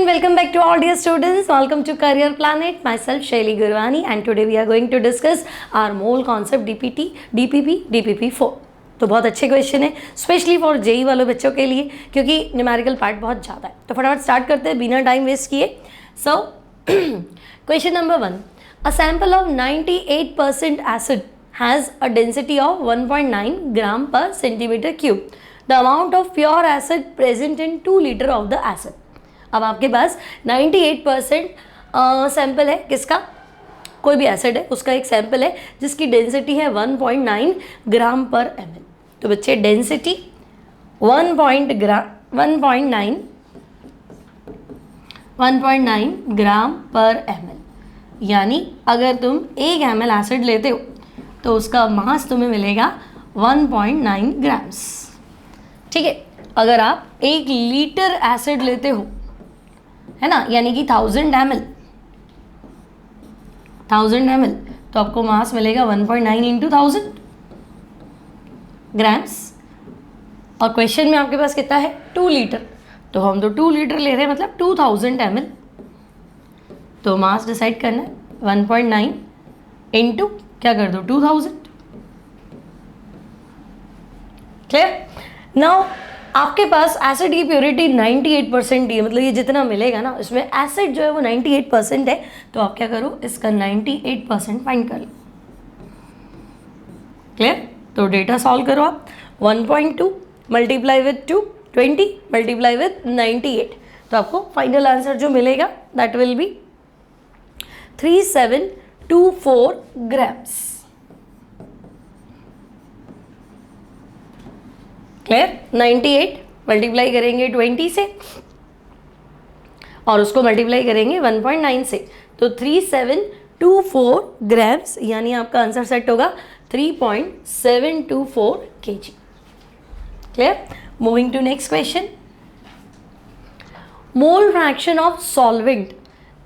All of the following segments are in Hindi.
welcome back to all dear students. Welcome to Career Planet. Myself Shaili Gurwani and today we are going to discuss our mole concept DPT, DPP, DPP4. तो बहुत अच्छे क्वेश्चन है स्पेशली फॉर जेई वालों बच्चों के लिए क्योंकि न्यूमेरिकल पार्ट बहुत ज़्यादा है. तो फटाफट स्टार्ट करते हैं बिना टाइम वेस्ट किए. So question number 1. A sample of 98% acid has a density of 1.9 ग्राम पर centimetre cube. The amount of pure acid present in 2 litre of the acid. अब आपके पास 98% सैंपल है किसका, कोई भी एसिड है उसका एक सैंपल है जिसकी डेंसिटी है 1.9 ग्राम पर एम एल. तो बच्चे डेंसिटी 1.9 ग्राम पर एम एल, यानी अगर तुम 1 ml एसिड लेते हो तो उसका मास तुम्हें मिलेगा 1.9 ग्राम्स. ठीक है. अगर आप 1 लीटर एसिड लेते हो है ना, यानी कि 1000 ml, तो आपको मास मिलेगा 1.9 इंटू 1000 ग्राम्स. और क्वेश्चन में आपके पास कितना है 2 लीटर, तो हम तो 2 लीटर ले रहे हैं मतलब 2000 ml. तो मास डिसाइड करना है 1.9 इंटू क्या कर दो 2000. क्लियर. नाउ आपके पास एसिड की प्योरिटी 98% है, मतलब ये जितना मिलेगा ना इसमें एसिड जो है वो 98% है. तो आप क्या करो इसका 98% फाइंड कर लो. क्लियर. तो डेटा सॉल्व करो आप. 1.2 मल्टीप्लाई विथ 2 20 मल्टीप्लाई विथ 98, तो आपको फाइनल आंसर जो मिलेगा that will be 3724 grams. Clear. 98 multiply करेंगे 20 से और उसको मल्टीप्लाई करेंगे 1.9 से, तो 3724 ग्राम्स, यानी आपका आंसर सेट होगा 3.724 kg. Clear. Moving to next question. Mole fraction of solvent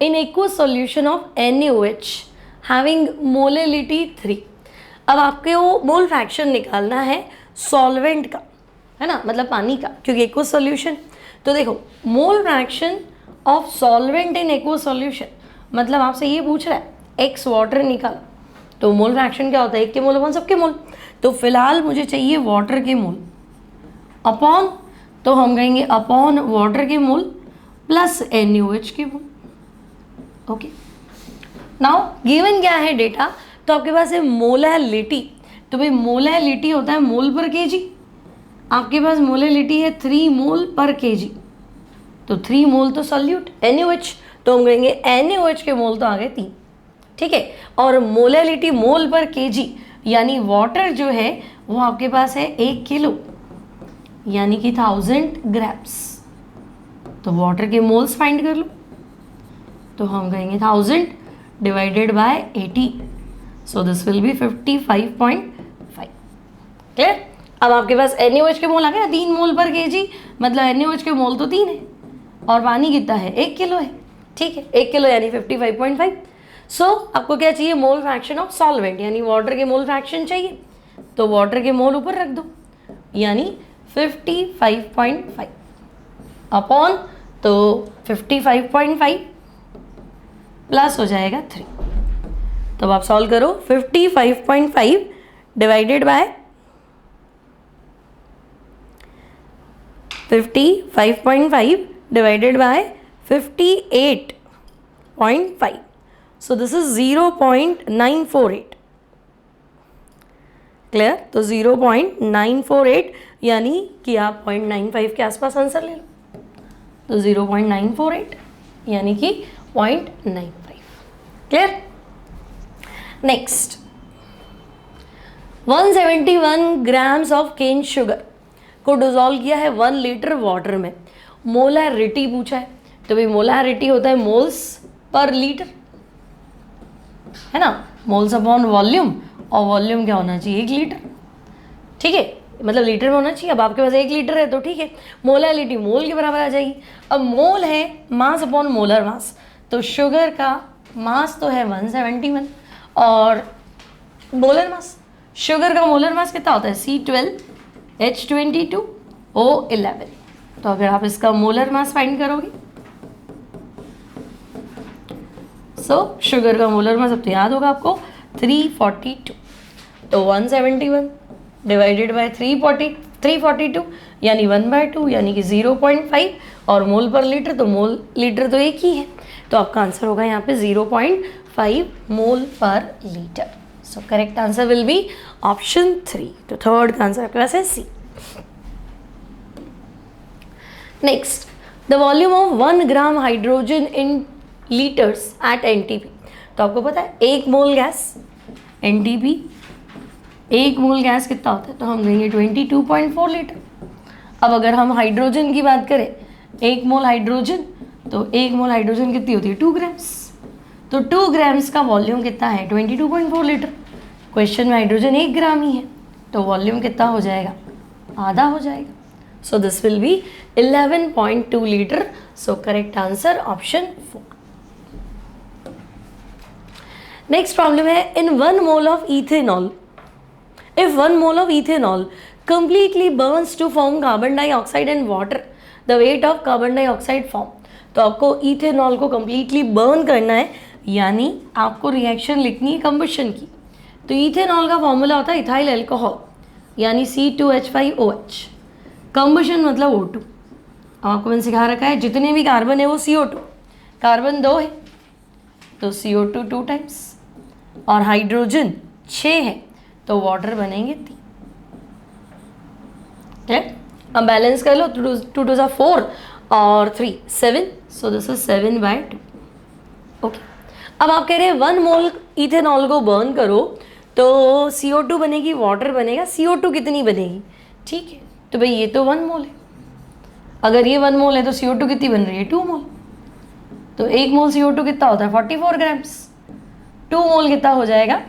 in aqueous solution of NaOH having molality 3. अब आपको मोल फ्रैक्शन निकालना है सॉल्वेंट का, है ना, मतलब पानी का, क्योंकि एक्वस सॉल्यूशन. तो देखो मोल fraction of solvent in aqueous solution मतलब आपसे ये पूछ रहा है x वाटर निकाल, तो मोल फ्रैक्शन क्या होता है 1 के मोल अपॉन सबके मोल. तो फिलहाल मुझे चाहिए वाटर के मोल अपॉन, तो हम कहेंगे अपॉन वाटर के मोल प्लस NaOH के मोल. ओके. नाउ गिवन क्या है डेटा, तो आपके पास है मोलैलिटी. तो भाई मोलैलिटी होता है मोल पर केजी. आपके पास मोलैलिटी है 3 मोल पर केजी, तो 3 मोल तो सॉल्यूट NaOH, तो हम कहेंगे NaOH के मोल तो आ गए 3. ठीक है. और मोलैलिटी मोल पर केजी यानी वाटर जो है वो आपके पास है 1 किलो, यानी कि 1000 ग्राम्स. तो वाटर के मोल्स फाइंड कर लो, तो हम कहेंगे 1000 divided by 80, so this will be 55.5. Clear. अब आपके पास NaOH के मोल आ गया 3 मोल पर केजी, मतलब NaOH के मोल तो 3 है और पानी कितना है 1 किलो है. ठीक है. 1 किलो यानी 55.5. सो आपको क्या चाहिए मोल फ्रैक्शन ऑफ सॉल्वेंट, यानी वाटर के मोल फ्रैक्शन चाहिए, तो वाटर के मोल ऊपर रख दो, यानी 55.5 अपॉन, तो 55.5 प्लस हो जाएगा 3. तो अब आप सॉल्व करो 55.5 divided by 55.5 divided by 58.5. So this is 0.948. Clear. तो 0.948 यानी कि आप 0.95 के आसपास आंसर ले लो, तो 0.948 यानी कि 0.95. Clear. Next. 171 grams of cane sugar को डिजोल्व किया है 1 लीटर वाटर में. मोलैरिटी पूछा है, तो भाई मोलैरिटी होता है मोल्स पर लीटर, है ना, मोल्स अपॉन वॉल्यूम, और वॉल्यूम क्या होना चाहिए 1 लीटर. ठीक है, मतलब लीटर में होना चाहिए. अब आपके पास 1 लीटर है तो ठीक है, मोलैरिटी मोल के बराबर आ जाएगी. अब मोल है मास अपॉन मोलर मास, तो शुगर का मास तो है 171 और मोलर मास, शुगर का मोलर मास कितना होता है C12H22O11. तो अगर आप इसका मोलर मास फाइंड करोगे सो शुगर का मोलर मास अब तो याद होगा आपको 342, तो 171 डिवाइडेड बाय 342 यानी 1/2 यानी कि 0.5 और मोल पर लीटर, तो मोल लीटर तो एक ही है, तो आपका आंसर होगा यहाँ पे 0.5 mole per litre. So correct answer will be option 3। तो थर्ड का आंसर आपके पास है C. Next, the volume of 1 gram hydrogen in litres at NTP. तो आपको पता है 1 mole gas NTP, 1 mole gas कितना होता है, तो हम देंगे 22.4 लीटर। अब अगर हम हाइड्रोजन की बात करें, 1 मोल हाइड्रोजन, तो 1 मोल हाइड्रोजन कितनी होती है 2 ग्राम्स, तो 2 ग्राम्स का वॉल्यूम कितना है 22.4 लीटर। क्वेश्चन में हाइड्रोजन 1 ग्राम ही है, तो वॉल्यूम कितना हो जाएगा, आधा हो जाएगा। So this will be 11.2 litre. So correct answer option 4। Next problem है, इन 1 mole of ethanol, if 1 mole of ethanol completely burns to form carbon dioxide and water, the weight of carbon dioxide form। तो आपको इथेनॉल को completely burn करना है, यानी आपको रिएक्शन लिखनी है कंबशन की। तो इथेनॉल का फॉर्मूला होता है इथाइल अल्कोहल यानी C2H5OH, कंबशन मतलब O2। अब आपको मैंने सिखा रखा है जितने भी कार्बन है वो CO2, कार्बन 2 है तो CO2 2 टाइम्स, और हाइड्रोजन 6 है तो वाटर बनेंगे 3। क्लियर? अब बैलेंस कर लो, 2 2 4 और 3 7, सो दिस इज 7/2। ओके, अब आप कह रहे हैं 1 मोल इथेनॉल को बर्न करो तो CO2 बनेगी, वाटर बनेगा, CO2 कितनी बनेगी, ठीक है, तो भाई ये तो 1 मोल है, अगर ये 1 मोल है तो CO2 कितनी बन रही है 2 मोल, तो 1 मोल CO2 कितना होता है 44 ग्राम्स, 2 मोल कितना हो जाएगा,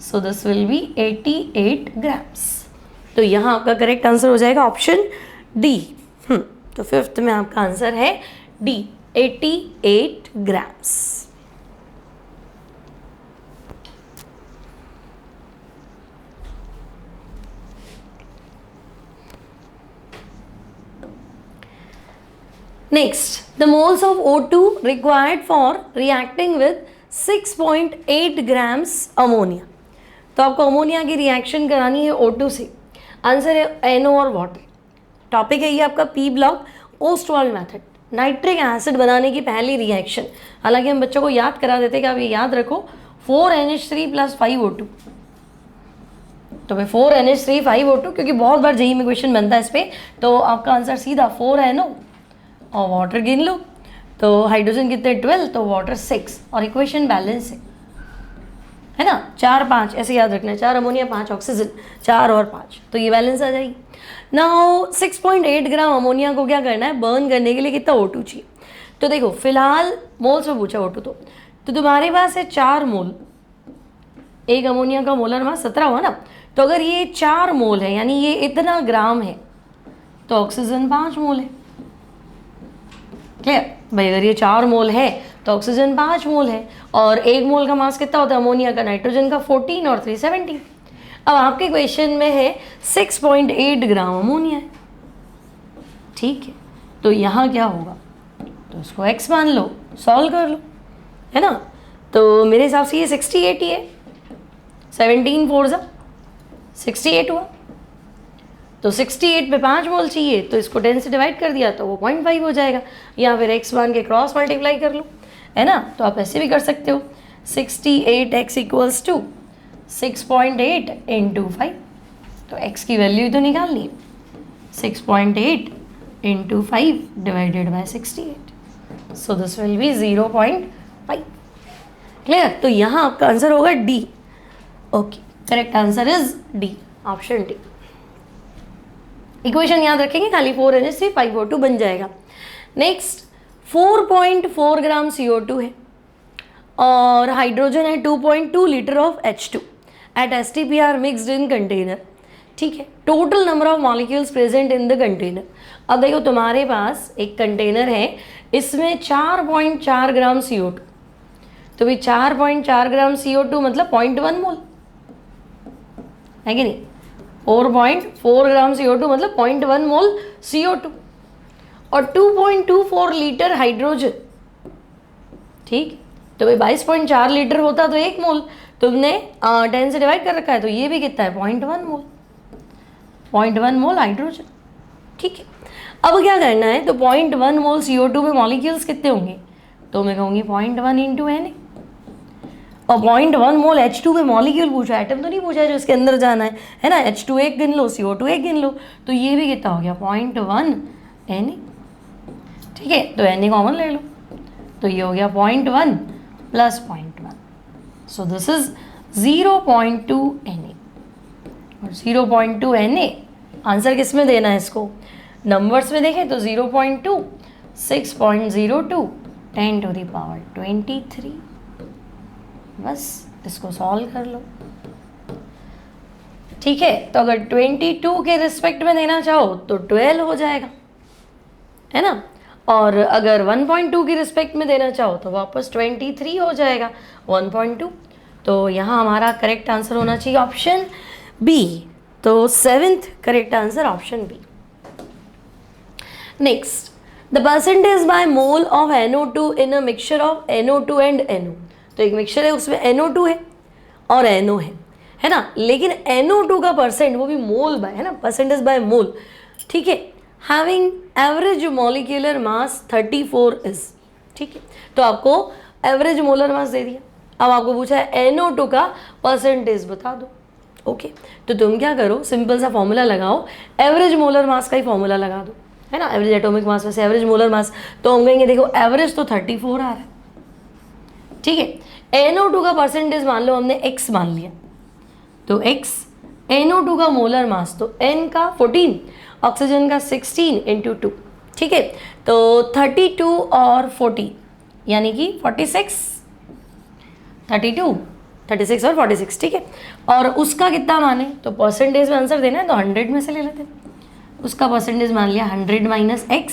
so this will be 88 grams. तो यहाँ आपका करेक्ट आंसर हो जाएगा ऑप्शन डी। तो 5th में आपका आंसर है D, 88 grams. Next, the moles of O2 required for reacting with 6.8 grams ammonia। तो आपको अमोनिया की रिएक्शन करानी है O2 से। आंसर है NO और वाटर। टॉपिक है ये आपका P block, Ostwald method, nitric acid बनाने की पहली रिएक्शन। हालांकि हम बच्चों को याद करा देते हैं कि आप ये याद रखो 4NH3 + 5O2। तो भाई 4NH3 5O2, क्योंकि बहुत बार जेईई में क्वेश्चन बनता है इस पर, तो आपका आंसर सीधा 4NO और वाटर गिन लो, तो हाइड्रोजन कितने 12, तो वाटर 6, और इक्वेशन बैलेंस है ना, 4 5 ऐसे याद रखना है, 4 अमोनिया 5 ऑक्सीजन, 4 और 5, तो ये बैलेंस आ जाएगी। नाउ 6.8 ग्राम अमोनिया को क्या करना है, बर्न करने के लिए कितना O2 चाहिए। तो देखो फिलहाल मोल्स में पूछा O2, तो तुम्हारे पास है 4 मोल, एक अमोनिया का मोलर मास 17 हुआ ना, तो अगर ये 4 मोल है यानी ये इतना ग्राम है, तो ऑक्सीजन 5 मोल है। क्लियर भाई, अगर ये 4 मोल है तो ऑक्सीजन 5 मोल है, और 1 मोल का मास कितना होता है अमोनिया का, नाइट्रोजन का 14 और 3 17। अब आपके क्वेश्चन में है 6.8 ग्राम अमोनिया है, ठीक है, तो यहाँ क्या होगा, तो इसको x मान लो, सॉल्व कर लो, है ना, तो मेरे हिसाब से ये 68 ही है, 17 4 68 हुआ, तो 68 पे 5 मोल चाहिए, तो इसको 10 से डिवाइड कर दिया तो वो 0.5 हो जाएगा, या फिर x मान के क्रॉस मल्टीप्लाई कर लो, है ना, तो आप ऐसे भी कर सकते हो, 68x = 6.8 × 5, तो x की वैल्यू तो निकालनी है, 6.8 × 5 divided by 68, so this will be 0.5। Clear? तो यहाँ आपका आंसर होगा D. Okay, correct answer is D, option D. Equation याद रखेंगे खाली, 4NH3 5O2 बन जाएगा। नेक्स्ट 4.4 ग्राम CO2 है और हाइड्रोजन है 2.2 litre of H2 at STPR mixed in container, ठीक है। Total number of molecules present in the container. अब देखो तुम्हारे पास एक कंटेनर है, इसमें 4.4 ग्राम CO2, तो भी 4.4 ग्राम CO2 मतलब 0.1 मोल है कि नहीं, 4.4 ग्राम CO2 मतलब 0.1 मोल CO2, और 2.24 लीटर हाइड्रोजन, ठीक, तो भाई 22.4 लीटर होता तो 1 मोल, तुमने 10 से डिवाइड कर रखा है, तो ये भी कितना है 0.1 मोल, 0.1 मोल हाइड्रोजन। ठीक है, अब क्या करना है, तो 0.1 मोल CO2 में मॉलिक्यूल्स कितने होंगे, तो मैं कहूँगी 0.1 इंटू Na, और 0.1 मोल H2 में मॉलिक्यूल पूछा है, एटम तो नहीं पूछा है जो इसके अंदर जाना है ना, H2 एक गिन लो, CO2 एक गिन लो, तो ये भी कितना हो गया 0.1 Na। ठीक है, तो Na कॉमन ले लो, तो ये हो गया 0.1 plus 0.1, so this is 0.2 Na, और 0.2 Na आंसर किस में देना है इसको, नंबर्स में देखें तो 0.2, 6.02, 10 टू द पावर 23, बस इसको सॉल्व कर लो। ठीक है, तो अगर 22 के रिस्पेक्ट में देना चाहो तो 12 हो जाएगा, है ना, और अगर 1.2 की रिस्पेक्ट में देना चाहो तो वापस 23 हो जाएगा 1.2। तो यहाँ हमारा करेक्ट आंसर होना चाहिए ऑप्शन बी, तो 7th correct answer option B. Next, the percentage by mole of NO2 in a mixture of NO2 and NO। तो एक मिक्सचर है, उसमें NO2 है और NO है ना, लेकिन NO2 का परसेंट वो भी मोल बाय, है ना, परसेंटेज बाय मोल। ठीक है, having average molecular mass 34 is. ठीक है, तो आपको एवरेज मोलर मास दे दिया, अब आपको पूछा है NO2 का परसेंटेज बता दो। ओके, तो तुम क्या करो, सिंपल सा फॉर्मूला लगाओ, एवरेज मोलर मास का ही फॉर्मूला लगा दो, है ना, एवरेज एटॉमिक मास में से एवरेज मोलर मास, तो हम कहेंगे देखो एवरेज तो 34 आ रहा है। ठीक है, NO2 का परसेंटेज मान लो हमने x मान लिया, तो x NO2 का मोलर मास, तो N का 14, ऑक्सीजन का 16 इंटू 2। ठीक है, तो 32 और 40 यानी कि 46, 32, 36 और 46। ठीक है, और उसका कितना माने, तो परसेंटेज में आंसर देना है तो 100 में से ले लेते हैं, उसका परसेंटेज मान लिया 100 माइनस x,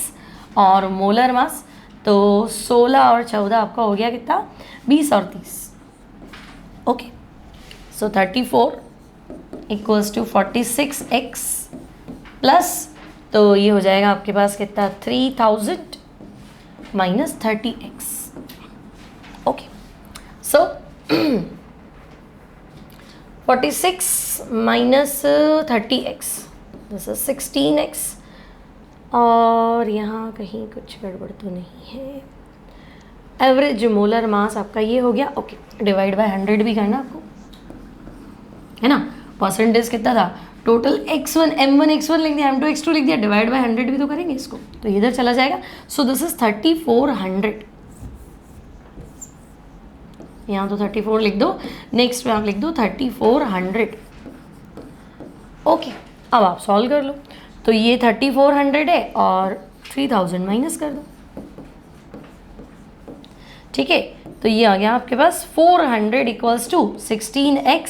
और मोलर मास तो 16 और 14 आपका हो गया कितना, 20 और 30। Okay, so 34 equals to 46x plus, तो ये हो जाएगा आपके पास कितना 3000 minus 30x। Okay, so 46 minus 30x, this is 16x, और यहाँ कहीं कुछ गड़बड़ तो नहीं है, एवरेज मोलर मास आपका ये हो गया। ओके, डिवाइड बाय 100 भी करना आपको, है ना, परसेंटेज कितना था टोटल, x1 m1 x1 लिख दिया, m2 x2 लिख दिया, डिवाइड बाय 100 भी तो करेंगे इसको, तो इधर चला जाएगा, सो दिस इज 3400, यहाँ तो 34 लिख दो, नेक्स्ट में आप लिख दो 3400। ओके, अब आप सॉल्व कर लो, तो ये 3400 है और 3000 माइनस कर दो। ठीक है, तो ये आ गया आपके पास 400 इक्वल्स टू 16x,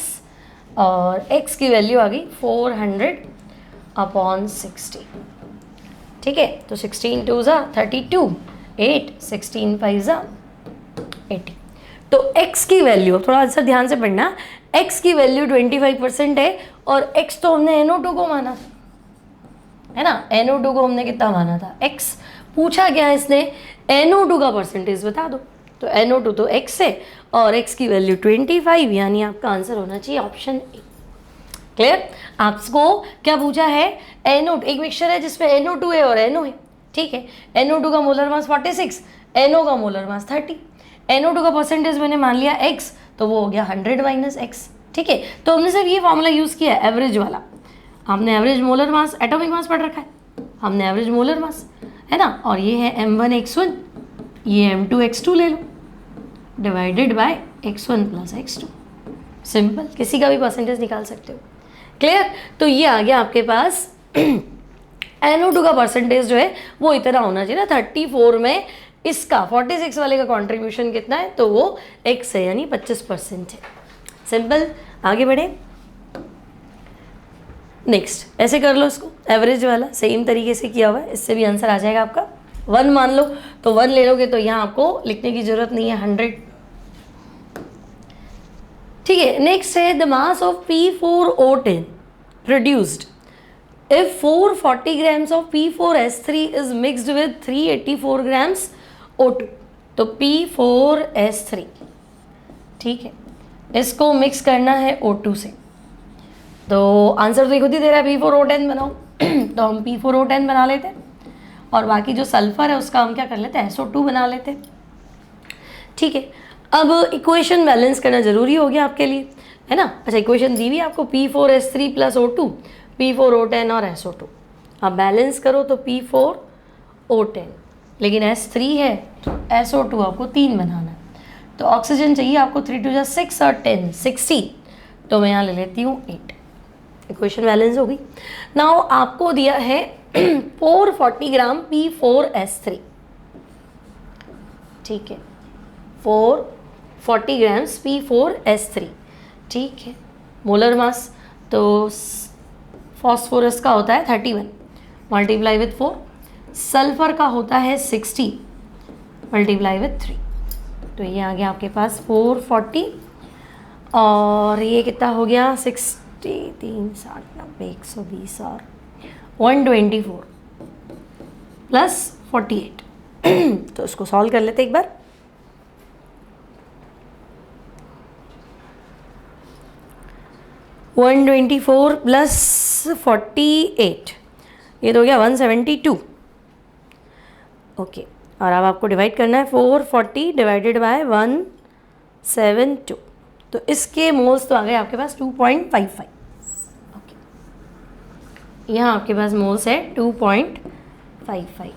और x की वैल्यू आ गई 400 अपॉन 60। ठीक है, तो 16 2 ज़ा 32, 8, 16 5 ज़ा 80। तो x की वैल्यू, थोड़ा आंसर ध्यान से पढ़ना, x की वैल्यू 25% है, और x तो हमने NO2 को माना था, है ना, NO2 को हमने कितना माना था, x पूछा गया इसने, NO2 का परसेंटेज बता दो, तो NO2 तो x है और x की वैल्यू 25, यानी आपका आंसर होना चाहिए ऑप्शन ए। क्लियर, आपको क्या पूछा है, NO2 एक मिक्सचर है जिसमें NO2 है और NO है। ठीक है, NO2 का मोलर मास 46, NO का मोलर मास 30, NO2 का परसेंटेज मैंने मान लिया x, तो वो हो गया 100 माइनस x। ठीक है, तो हमने सिर्फ ये फॉर्मूला यूज़ किया है एवरेज वाला, हमने एवरेज मोलर मास, एटॉमिक मास पढ़ रखा है, हमने एवरेज मोलर मास, है ना, और ये है m1 x1, ये m2 x2 ले लो, divided by x1 plus x2, simple, किसी का भी परसेंटेज निकाल सकते हो। क्लियर, तो ये आ गया आपके पास NO2 का परसेंटेज जो है वो इतना होना चाहिए ना, 34 में इसका 46 वाले का कंट्रीब्यूशन कितना है, तो वो x है, यानी 25% है। सिंपल, आगे बढ़े। नेक्स्ट ऐसे कर लो इसको, एवरेज वाला सेम तरीके से किया हुआ है, इससे भी आंसर आ जाएगा आपका 1 मान लो, तो 1 ले लोगे तो यहाँ आपको लिखने की जरूरत नहीं है, 100। ठीक है, नेक्स्ट है the mass of P4O10 produced if 440 grams of P4S3 is mixed with 384 grams O2। तो P4S3 ठीक है, इसको मिक्स करना है O2 से। तो आंसर तो ये खुद ही दे रहा है P4O10 बनाओ तो हम P4O10 बना लेते हैं और बाकी जो सल्फर है उसका हम क्या कर लेते हैं, SO2 बना लेते हैं। ठीक है, अब इक्वेशन बैलेंस करना ज़रूरी हो गया आपके लिए, है ना। अच्छा, इक्वेशन दी हुई आपको P4S3 + O2, P4O10 और SO2। अब बैलेंस करो तो P4O10, लेकिन S3 है तो SO2 आपको 3 बनाना है। तो ऑक्सीजन चाहिए आपको 3 × 6 और 10 60, तो मैं यहाँ ले लेती हूँ 8। इक्वेशन बैलेंस हो गई। नाउ आपको दिया है 440 ग्राम P4S3, ठीक है, 440 ग्राम्स P4S3, ठीक है। मोलर मास तो फॉस्फोरस का होता है 31 मल्टीप्लाई विथ 4, सल्फर का होता है 60 मल्टीप्लाई विथ 3, तो ये आ गया आपके पास 440 और ये कितना हो गया 60, 3 60 90 120 और 124 प्लस 48 तो इसको सॉल्व कर लेते एक बार। वन 124 प्लस 48, ये तो हो गया 172। ओके, और अब आपको डिवाइड करना है 440 डिवाइडेड बाय 172, तो इसके मोल्स तो आ गए आपके पास 2.55। ओके, यहाँ आपके पास मोल्स है 2.55,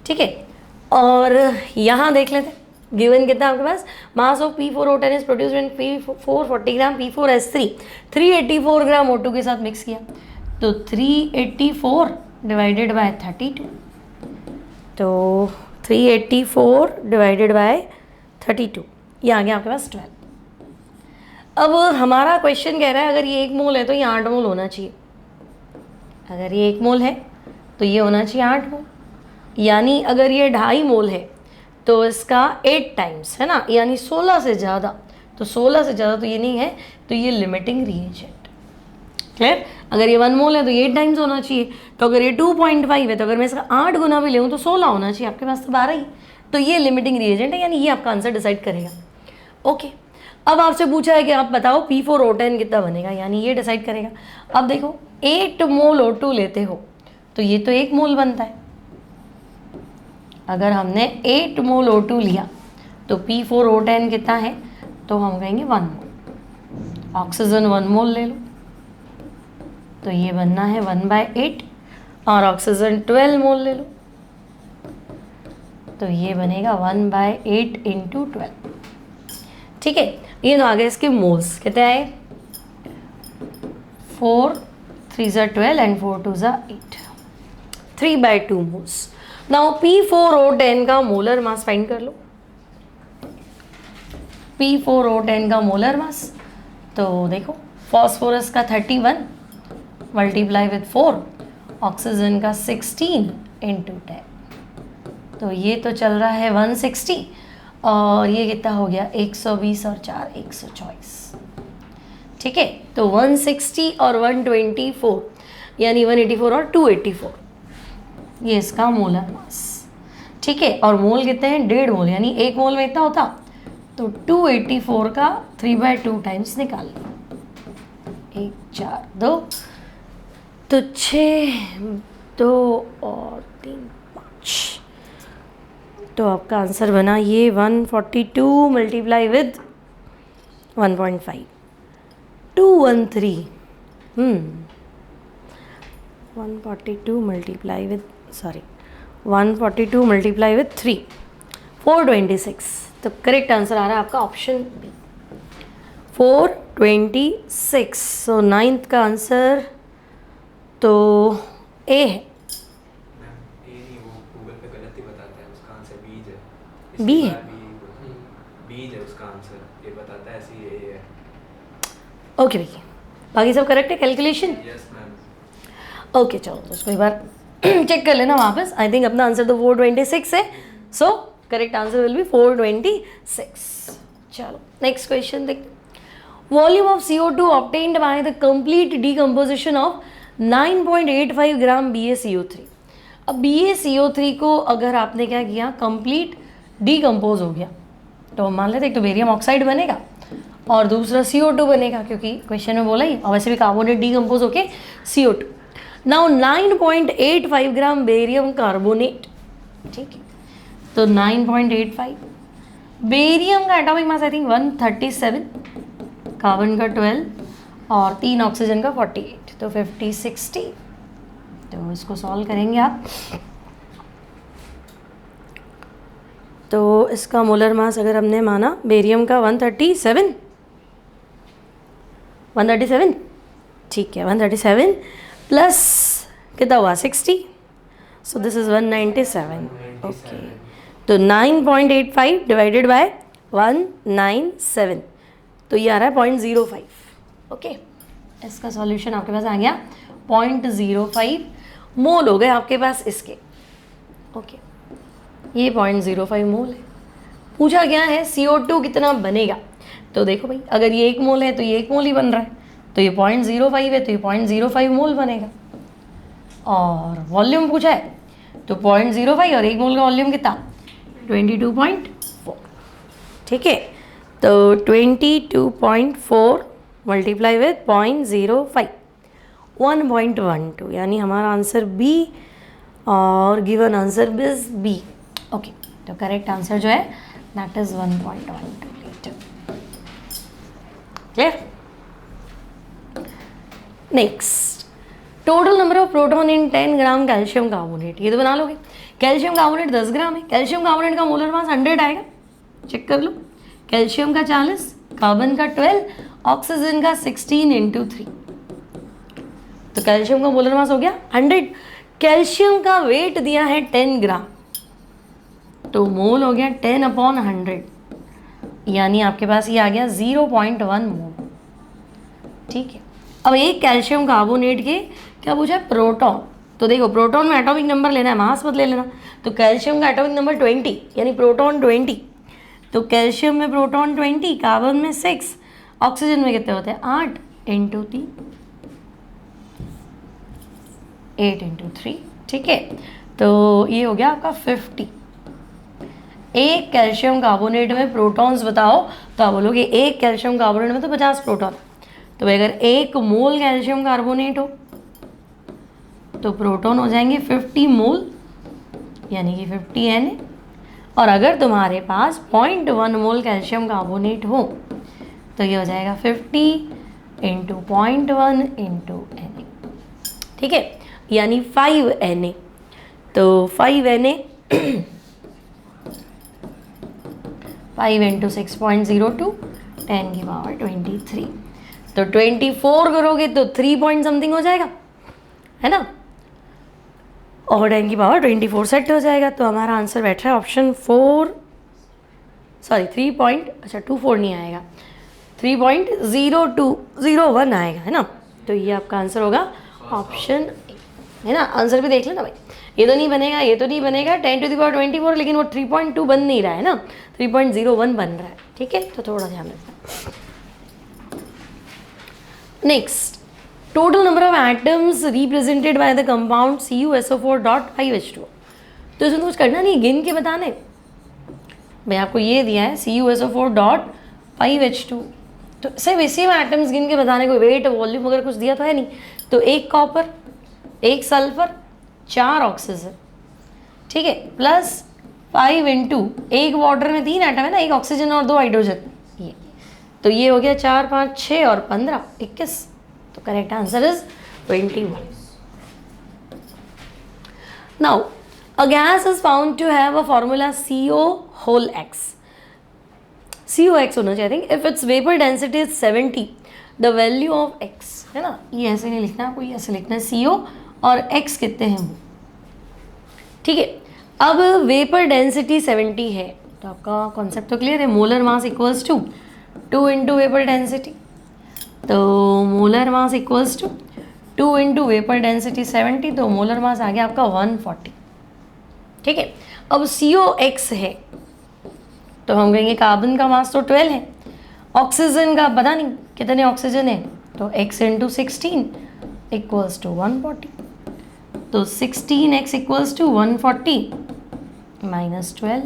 ठीक है। और यहाँ देख लेते हैं गिवन कितना आपके पास, mass of P4O10 is produced when P440 gram P4S3 384 gram O2 के साथ मिक्स किया, तो 384 डिवाइडेड बाय 32, तो 384 डिवाइडेड बाय 32, ये आ गया आपके पास 12। अब हमारा क्वेश्चन कह रहा है अगर ये 1 मोल है तो ये 8 मोल होना चाहिए, अगर ये 1 मोल है तो ये होना चाहिए 8 मोल, यानी अगर ये 2.5 मोल है तो इसका 8 टाइम्स, है ना, यानी 16 से ज़्यादा, तो 16 से ज़्यादा तो ये नहीं है, तो ये लिमिटिंग रिएजेंट। क्लियर, अगर ये 1 मोल है तो ये 8 टाइम्स होना चाहिए, तो अगर ये 2.5 है तो अगर मैं इसका 8 गुना भी लेऊँ तो 16 होना चाहिए, आपके पास तो 12 ही, तो ये लिमिटिंग रिएजेंट है, यानी ये आपका आंसर डिसाइड करेगा। ओके, अब आपसे पूछा है कि आप बताओ P4O10 कितना बनेगा, यानी ये डिसाइड करेगा। अब देखो 8 मोल O2 लेते हो तो ये तो 1 मोल बनता है, अगर हमने 8 मोल O2 लिया तो P4O10 कितना है, तो हम कहेंगे 1 मोल। ऑक्सीजन 1 मोल ले लो तो ये बनना है 1/8, और ऑक्सीजन 12 मोल ले लो तो ये बनेगा 1/8 × 12, ठीक है। ये तो आ गए इसके मोल्स, कितने आए 4 3 × 12 एंड 4 2 × 8, 3/2 मोल्स। नाउ P4O10 का मोलर मास फाइंड कर लो। P4O10 का मोलर मास, तो देखो फॉस्फोरस का 31 मल्टीप्लाई विथ 4, ऑक्सीजन का 16 × 10, तो ये तो चल रहा है 160, और ये कितना हो गया 120 और 4 124, ठीक है। तो 160 और 124 यानी 184 और 284, ये इसका मोलर मास, ठीक है। और मोल कितने हैं 1.5 मोल, यानी 1 मोल में इतना होता, तो 284 का 3/2 टाइम्स निकाल लो, 1 4 2, तो 6 2 और 3 5, तो आपका आंसर बना ये 142 multiply with 1.5 213, 142 multiply with 142 multiply with 3 426, तो करेक्ट आंसर आ रहा है आपका ऑप्शन बी 426। सो 9th का आंसर तो ए है, बी है, बीज है उसका आंसर, ये बताता है ऐसे ये है। ओके भैया, बाकी सब करेक्ट है कैलकुलेशन? Yes ma'am. ओके चलो, तो इसको एक बार चेक कर लेना वापस। आई थिंक अपना आंसर तो 426 है, सो करेक्ट आंसर विल बी 426। चलो नेक्स्ट क्वेश्चन देखते। Volume of CO2 obtained by the complete decomposition of 9.85 gram BaCO3। अब BaCO3 को अगर आपने क्या किया, कंप्लीट डीकम्पोज हो गया, तो मान लेते एक तो बेरियम ऑक्साइड बनेगा और दूसरा CO2 बनेगा, क्योंकि क्वेश्चन में बोला ही, और वैसे भी कार्बोनेट डीकम्पोज होके CO2। नाउ 9.85 ग्राम बेरियम कार्बोनेट, ठीक है, तो 9.85 बेरियम का atomic mass I think 137, carbon का 12 और 3 ऑक्सीजन का 48, तो 50-60। तो इसको सॉल्व करेंगे आप, तो इसका मोलर मास अगर हमने माना बेरियम का 137, ठीक है, 137 प्लस कितना हुआ 60, सो दिस इज 197। ओके, तो 9.85 डिवाइडेड बाय 197, तो ये आ रहा है 0.05। ओके, इसका सॉल्यूशन आपके पास आ गया 0.05 मोल हो गए आपके पास इसके। ओके, ये 0.05 मोल है। पूछा गया है CO2 कितना बनेगा, तो देखो भाई अगर ये 1 मोल है तो ये 1 मोल ही बन रहा है, तो ये 0.05 है तो ये 0.05 मोल बनेगा। और वॉल्यूम पूछा है तो 0.05 और 1 मोल का वॉल्यूम कितना 22.4, ठीक है, तो 22.4 मल्टीप्लाई विथ 0.05 1.12, यानी हमारा आंसर बी और given answer is B. Okay, तो करेक्ट आंसर जो है that is 1.12 litre. Clear? Next, total number of proton in 10 gram calcium carbonate, ये तो बना लोगे। कैल्शियम कार्बोनेट 10 ग्राम है, कैल्शियम कार्बोनेट का मोलर मास 100 आएगा, चेक कर लो। कैल्शियम का 40, कार्बन का 12, ऑक्सीजन का 16 × 3, तो कैल्शियम का मोलर मास हो गया 100। कैल्शियम का वेट दिया है 10 ग्राम, तो मोल हो गया 10/100, यानी आपके पास ये आ गया 0.1 मोल, ठीक है। अब एक कैल्शियम कार्बोनेट के क्या पूछा है प्रोटॉन, तो देखो प्रोटॉन में एटॉमिक नंबर लेना है, मास मत ले लेना। तो कैल्शियम का एटॉमिक नंबर 20, यानी प्रोटॉन 20, तो कैल्शियम में प्रोटॉन 20, कार्बन में 6, ऑक्सीजन में कितने होते हैं 8 × 3, 8 × 3, ठीक है, तो ये हो गया आपका 50। एक कैल्शियम कार्बोनेट में प्रोटॉन्स बताओ, तो आप बोलोगे एक कैल्शियम कार्बोनेट में तो 50 प्रोटॉन, तो भाई अगर 1 मोल कैल्शियम कार्बोनेट हो तो प्रोटॉन हो जाएंगे 50 मोल, यानी कि 50 Na, और अगर तुम्हारे पास 0.1 मोल कैल्शियम कार्बोनेट हो तो ये हो जाएगा 50 × 0.1 × Na, ठीक है, यानी 5 Na, तो 5 Na 5 × 6.02 10 की पावर 23, तो 24 करोगे तो 3 पॉइंट समथिंग हो जाएगा, है ना, और 10 की पावर 24 सेट हो जाएगा। तो हमारा आंसर बैठ रहा है ऑप्शन 4, सॉरी 3.24 नहीं आएगा, 3.0201 आएगा, है ना, तो ये आपका आंसर होगा ऑप्शन, है ना। आंसर भी देख लेना भाई, ये तो नहीं बनेगा, ये तो नहीं बनेगा 10⁻24, लेकिन वो 3.2 बन नहीं रहा है ना, 3.01 बन रहा है, ठीक है, तो थोड़ा ध्यान रखना। Next, total number of atoms represented by the compound CuSO4.5H2, तो इसमें कुछ करना नहीं, गिन के बताने। भाई आपको ये दिया है CuSO4.5H2, तो सिर्फ इसी में एटम्स गिन के बताने, कोई वेट वॉल्यूम वगैरह कुछ दिया तो है नहीं। तो 1 कॉपर, 1 सल्फर, 4 ऑक्सीजन, ठीक है, प्लस 5 × 1 वाटर में 3 एटम है ना, 1 ऑक्सीजन और 2 हाइड्रोजन, ये तो ये हो गया 4, 5, 6 और 15 21, तो correct answer is 21। Now a gas is found to have a formula CO(X), COX होना चाहिए if it's vapour density is 70, the value of X, है ना, ये ऐसे नहीं लिखना, आपको ये ऐसे लिखना है CO और X कितने हैं वो, ठीक है। अब वेपर डेंसिटी 70 है, तो आपका कॉन्सेप्ट तो क्लियर है, molar mass equals to 2 × vapour density, तो molar mass equals to 2 × vapour density 70, तो मोलर मास आ गया आपका 140, ठीक है। अब COX है, तो हम कहेंगे कार्बन का मास तो 12 है, ऑक्सीजन का पता नहीं कितने ऑक्सीजन है, तो X × 16 इक्वल्स टू 140, तो 16X इक्वल्स टू 140 -12,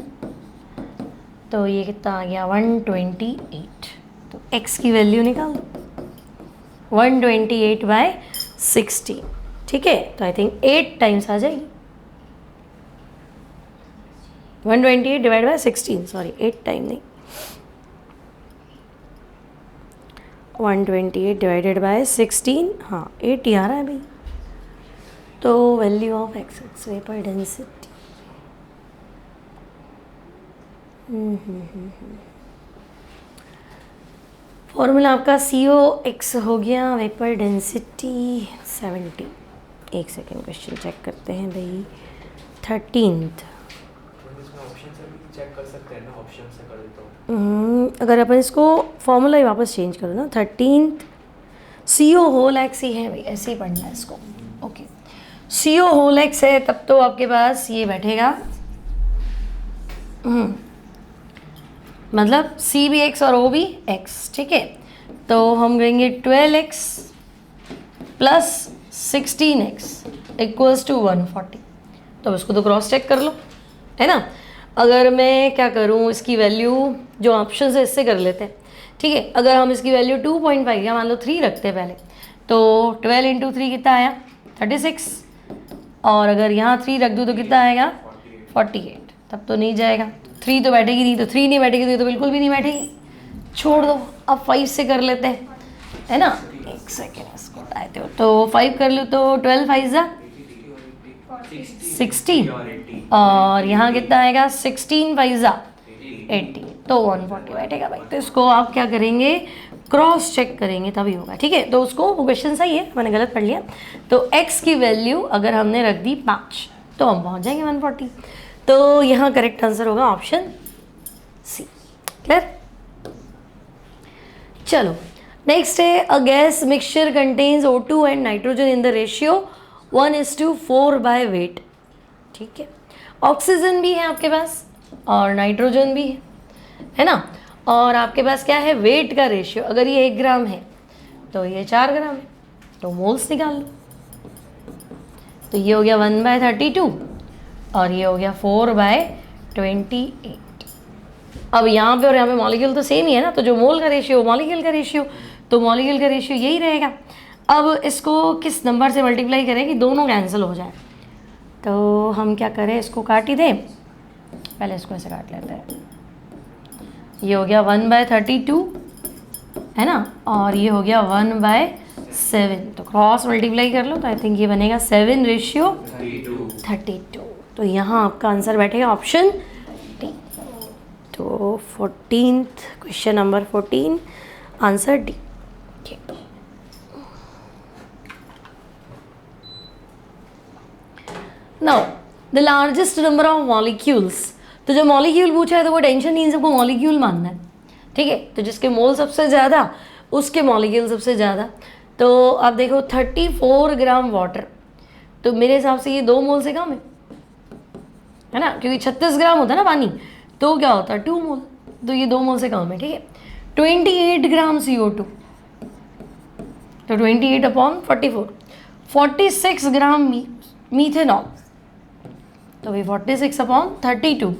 तो ये कितना आ गया 128। तो x की वैल्यू निकाल दो 128/16। ठीक है, तो आई थिंक 8 टाइम्स आ जाएगी 128 डिवाइड बाय 16, सॉरी 8 टाइम नहीं, 128 डिवाइडेड बाय 16, हाँ 8 ही आ रहा है भाई। तो value of x vapour density formula आपका CO(x) हो गया, वेपर डेंसिटी 70। एक सेकेंड क्वेश्चन चेक करते हैं भाई। 13th ऑप्शन से भी चेक कर सकते हैं ना, ऑप्शन से कर देता हूँ। अगर अपन इसको फॉर्मूला ही वापस चेंज करो ना, 13th CO(x) ही है भाई, ऐसे ही पढ़ना है इसको। ओके, CO(x) है तब तो आपके पास ये बैठेगा मतलब C भी x और O भी x। ठीक है, तो हम करेंगे 12x plus 16x equals to 140। तो इसको तो क्रॉस चेक कर लो, है ना। अगर मैं क्या करूँ, इसकी वैल्यू जो ऑप्शन है इससे कर लेते हैं। ठीक है, अगर हम इसकी वैल्यू 2.5 या मान लो 3 रखते हैं पहले, तो 12 इंटू 3 कितना आया 36, और अगर यहाँ 3 रख दूँ तो कितना आएगा 48। तब तो नहीं जाएगा, 3 तो बैठेगी नहीं, तो 3 नहीं बैठेगी तो बिल्कुल भी नहीं बैठेगी, छोड़ दो। अब 5 से कर लेते हैं, है ना। एक सेकेंड इसको हटाते हो, तो 5 कर लो तो 12 5 60, और यहाँ कितना आएगा 16 5 80, तो 140 बैठेगा भाई। तो इसको आप क्या करेंगे, क्रॉस चेक करेंगे तभी होगा। ठीक है, तो उसको वो क्वेश्चन सही है, मैंने गलत पढ़ लिया। तो x की वैल्यू अगर हमने रख दी 5 तो हम पहुँच जाएंगे 140। तो यहाँ करेक्ट आंसर होगा ऑप्शन सी। क्लियर। चलो नेक्स्ट है, a gas mixture contains O2 and nitrogen in the ratio 1:4 by weight. ठीक है, ऑक्सीजन भी है आपके पास और नाइट्रोजन भी है ना, और आपके पास क्या है वेट का रेशियो। अगर ये 1 ग्राम है तो ये 4 ग्राम है, तो मोल्स निकाल लो। तो ये हो गया 1/32 और ये हो गया 4/28। अब यहाँ पे और यहाँ पे मॉलिक्यूल तो सेम ही है ना, तो जो मोल का रेशियो मॉलिक्यूल का रेशियो, तो मॉलिक्यूल का रेशियो यही रहेगा। अब इसको किस नंबर से मल्टीप्लाई करें कि दोनों कैंसिल हो जाए। तो हम क्या करें, इसको काट ही दें, पहले इसको ऐसे काट लेते हैं। ये हो गया 1/32 है ना, और ये हो गया 1/7, तो क्रॉस मल्टीप्लाई कर लो तो आई थिंक ये बनेगा 7:32। तो यहाँ आपका आंसर बैठेगा ऑप्शन डी। तो 14th question number 14 answer D. Now the largest number of molecules. तो जो मॉलिक्यूल पूछा है तो वो टेंशन नहीं, सबको मॉलिक्यूल मानना है। ठीक है, तो जिसके मोल सबसे ज़्यादा उसके मॉलिक्यूल सबसे ज़्यादा। तो आप देखो 34 ग्राम वाटर, तो मेरे हिसाब से ये 2 मोल से कम है ना, क्योंकि 36 ग्राम होता है ना पानी, तो क्या होता है 2 मोल, तो ये 2 मोल से कम है। ठीक है, 28 ग्राम CO2, तो 28/44, 46 ग्राम मीथेनॉल, तो भाई 46/32,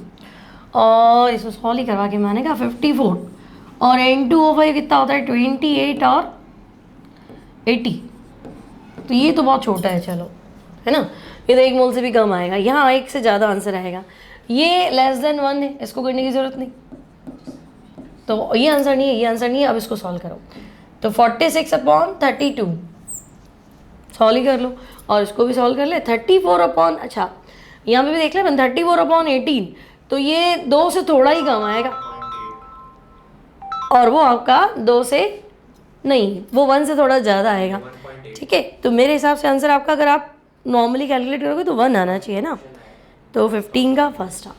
और इसको सॉल्व ही करवा के मानेगा 54, और N2O5 कितना होता है 28 और 80, तो ये तो बहुत छोटा है, चलो है ना, ये तो 1 मोल से भी कम आएगा। यहाँ 1 से ज़्यादा आंसर आएगा, ये <1 है, इसको करने की ज़रूरत नहीं, तो ये आंसर नहीं है, ये आंसर नहीं है। अब इसको सॉल्व करो, तो 46/32 सॉल्व ही कर लो, और इसको भी सॉल्व कर ले 34 अच्छा यहाँ पे भी देख ले 34/18, तो ये 2 से थोड़ा ही कम आएगा, और वो आपका 2 से नहीं, वो 1 से थोड़ा ज़्यादा आएगा। ठीक है, तो मेरे हिसाब से आंसर आपका, अगर आप नॉर्मली कैलकुलेट करोगे तो 1 आना चाहिए ना, तो 15 का फर्स्ट आप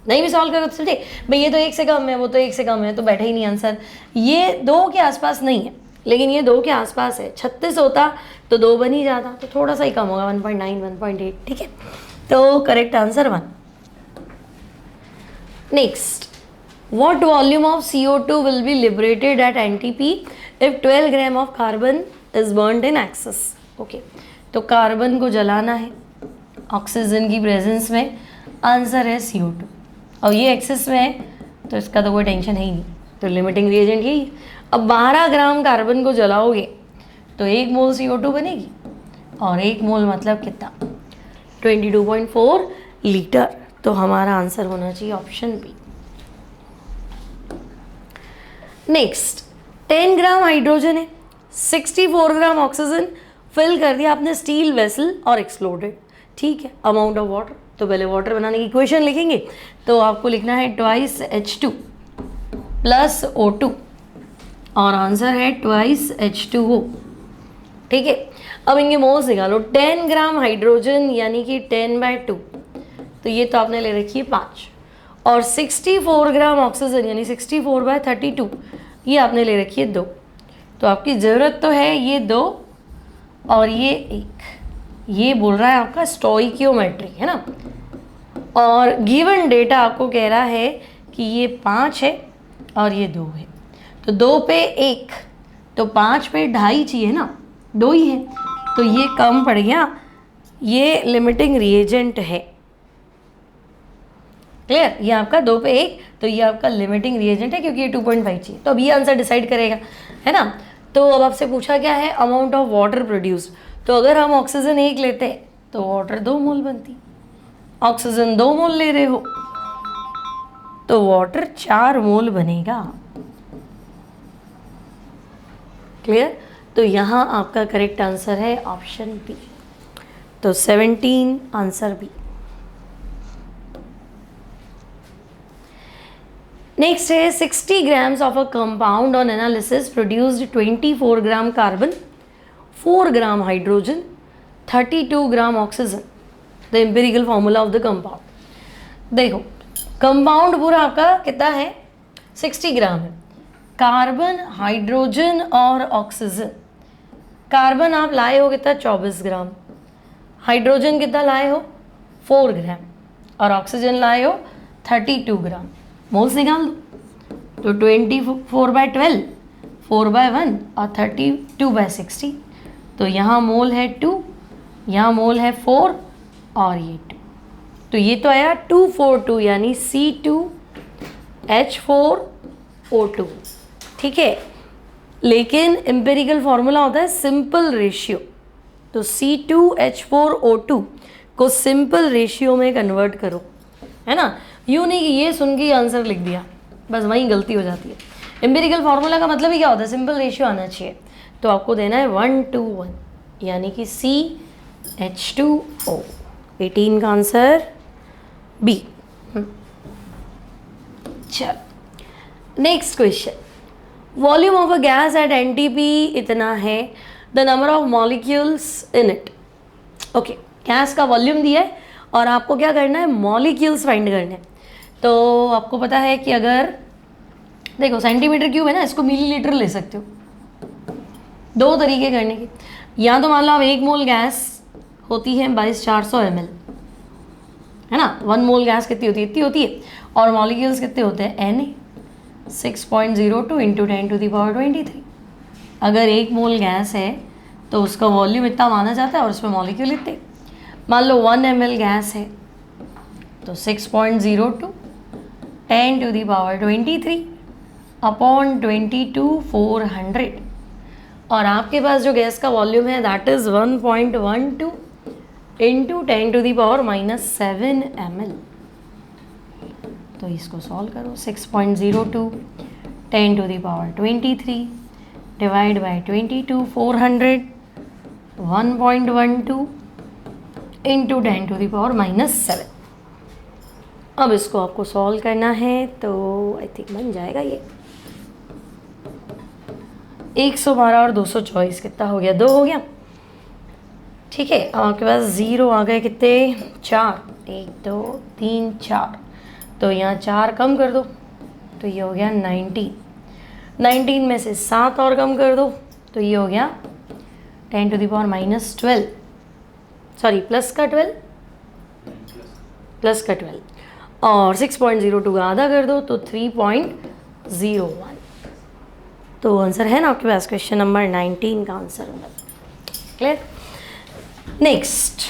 नहीं भी सॉल्व करोगे तो समझे भाई ये तो 1 से कम है, वो तो 1 से कम है, तो बैठा ही नहीं आंसर। ये 2 के आसपास नहीं है, लेकिन ये 2 के आसपास है। 36 होता तो 2 बन ही जाता, तो थोड़ा सा ही कम होगा 1.9 1.8। ठीक है, तो correct answer 1। Next, what volume of CO2 will be liberated at NTP if 12 gram of carbon is burnt in excess? Okay, तो कार्बन को जलाना है ऑक्सीजन की प्रेजेंस में, आंसर है CO2, और ये एक्सेस में है तो इसका तो कोई टेंशन है ही नहीं, तो लिमिटिंग रिएजेंट यही। अब 12 ग्राम कार्बन को जलाओगे तो 1 मोल CO2 बनेगी, और 1 मोल मतलब कितना, 22.4 लीटर। तो हमारा आंसर होना चाहिए option B. Next, 10 gram hydrogen है, 64 ग्राम ऑक्सीजन, फिल कर दिया आपने स्टील वेसल और एक्सप्लोडेड, ठीक है। अमाउंट ऑफ वाटर, तो पहले वाटर बनाने की इक्वेशन लिखेंगे, तो आपको लिखना है ट्वाइस H2 प्लस O2, और आंसर है ट्वाइस H2O, ठीक है। अब इनके मोल्स निकालो, 10 ग्राम हाइड्रोजन यानी कि 10/2, तो ये तो आपने ले रखी है 5, और 64 ग्राम ऑक्सीजन यानी 64/32, ये आपने ले रखी है 2। तो आपकी ज़रूरत तो है ये 2 और ये 1, ये बोल रहा है आपका स्टोइकियोमेट्री, है ना। और गिवन डेटा आपको कह रहा है कि ये 5 है और ये 2 है, तो 2 पे 1, तो 5 पे 2.5 चाहिए ना, 2 ही है, तो ये कम पड़ गया, ये लिमिटिंग रिएजेंट है। क्लियर, ये आपका 2 पे 1, तो ये आपका लिमिटिंग रिएजेंट है क्योंकि ये 2.5 चाहिए, तो अब ये आंसर डिसाइड करेगा, है ना। तो अब आपसे पूछा क्या है, अमाउंट ऑफ वाटर प्रोड्यूस्ड, तो अगर हम ऑक्सीजन 1 लेते हैं तो वाटर 2 मोल बनती, ऑक्सीजन 2 मोल ले रहे हो तो वाटर 4 मोल बनेगा। क्लियर, तो यहाँ आपका करेक्ट आंसर है ऑप्शन बी, तो 17 आंसर बी। नेक्स्ट है 60 grams of a compound on analysis produced 24 gram carbon, 4 gram hydrogen, 32 gram oxygen, the empirical formula of the compound. देखो कंपाउंड पूरा आपका कितना है, 60 ग्राम है, कार्बन, हाइड्रोजन और ऑक्सीजन। कार्बन आप लाए हो कितना, 24 ग्राम, हाइड्रोजन कितना लाए हो, 4 ग्राम, और ऑक्सीजन लाए हो 32 ग्राम। मोल्स निकाल दो, तो 24/12, 4/1 और 32/60, तो यहाँ मोल है 2, यहाँ मोल है 4 और ये 2, तो ये तो आया 242 यानी C2H4O2, ठीक है। लेकिन एम्पिरिकल फॉर्मूला होता है सिंपल रेशियो, तो C2H4O2 को सिंपल रेशियो में कन्वर्ट करो, है ना। यूँ नहीं कि ये सुन के आंसर लिख दिया, बस वहीं गलती हो जाती है। एम्पिरिकल फार्मूला का मतलब ही क्या होता है, सिंपल रेशियो आना चाहिए, तो आपको देना है 1:1 यानी कि CH2O। 18 का आंसर बी। चल next question, volume of a gas at NTP इतना है, the number of molecules in it. Okay, gas का वॉल्यूम दिया है और आपको क्या करना है, मॉलिक्यूल्स फाइंड करने हैं। तो आपको पता है कि अगर देखो सेंटीमीटर क्यूब है ना, इसको मिलीलीटर ले सकते हो, 2 तरीके करने के। या तो मान लो आप 1 मोल गैस होती है 22,400 ml, है ना, 1 मोल गैस कितनी होती है, इतनी होती है, और मॉलिक्यूल्स कितने होते हैं, Na 6.02 × 10⁻23। अगर 1 मोल गैस है तो उसका वॉल्यूम इतना माना जाता है और उसमें मॉलिक्यूल इतने। मान लो 1 ml गैस है तो 6.02 10⁻23 अपॉन 22,400, और आपके पास जो गैस का वॉल्यूम है दैट इज़ 1.12 × 10⁻⁻7 ml। तो इसको सॉल्व करो, 6.02 10⁻23 डिवाइड बाई 22,400, 1.12 × 10⁻�7। अब इसको आपको सॉल्व करना है, तो आई थिंक बन जाएगा ये 112 और 224 कितना हो गया, 2 हो गया, ठीक है। अब आपके पास 0 आ गए कितने, 4, 1 2 3 4, तो यहाँ 4 कम कर दो तो ये हो गया 19, 19 में से 7 और कम कर दो तो ये हो गया 10⁻⁻12, सॉरी प्लस का 12, और 6.02 का आधा कर दो तो 3.01। तो आंसर है ना आपके पास, क्वेश्चन नंबर 19 का आंसर होगा। Clear. Next,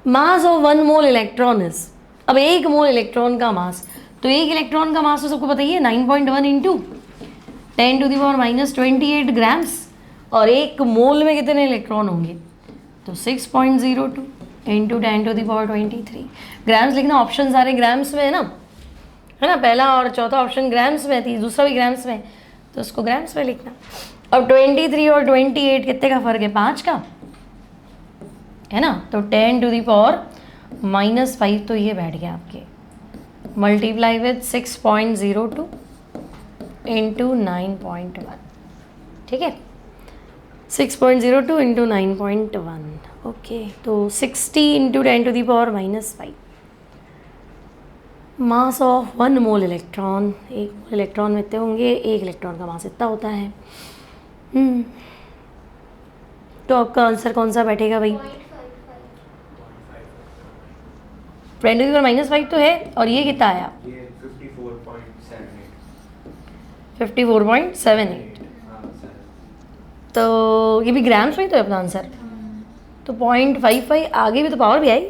mass of 1 mole electron is, अब 1 मोल इलेक्ट्रॉन का मास, तो एक इलेक्ट्रॉन का मास तो सबको पता ही है 9.1 इंटू 10⁻⁻28 ग्राम्स, और एक मोल में कितने इलेक्ट्रॉन होंगे, तो 6.02 इंटू 10⁻23 ग्राम्स लिखना। ऑप्शन सारे ग्राम्स में है ना, पहला और चौथा ऑप्शन ग्राम्स में थी, दूसरा भी ग्राम्स में, तो उसको ग्राम्स में लिखना। अब 23 और 28 कितने का फर्क है, 5 का है ना, तो 10⁻⁻5 तो ये बैठ गया आपके, मल्टीप्लाई विद 6.02 इंटू 9.1, ठीक है, 6.02 इंटू 9.1, ओके। तो 60 into 10⁻⁻5 mass of 1 mole electron, एक मोल इलेक्ट्रॉन में इतने होंगे, एक इलेक्ट्रॉन का मास इतना होता है। तो आपका आंसर कौन सा बैठेगा भाई, 10⁻⁻5 तो है, और ये कितना आया, ये 54.78। 54.78, हाँ सर। तो ये भी ग्राम्स में ही तो है अपना आंसर। तो 0.55 आगे भी तो पावर भी आई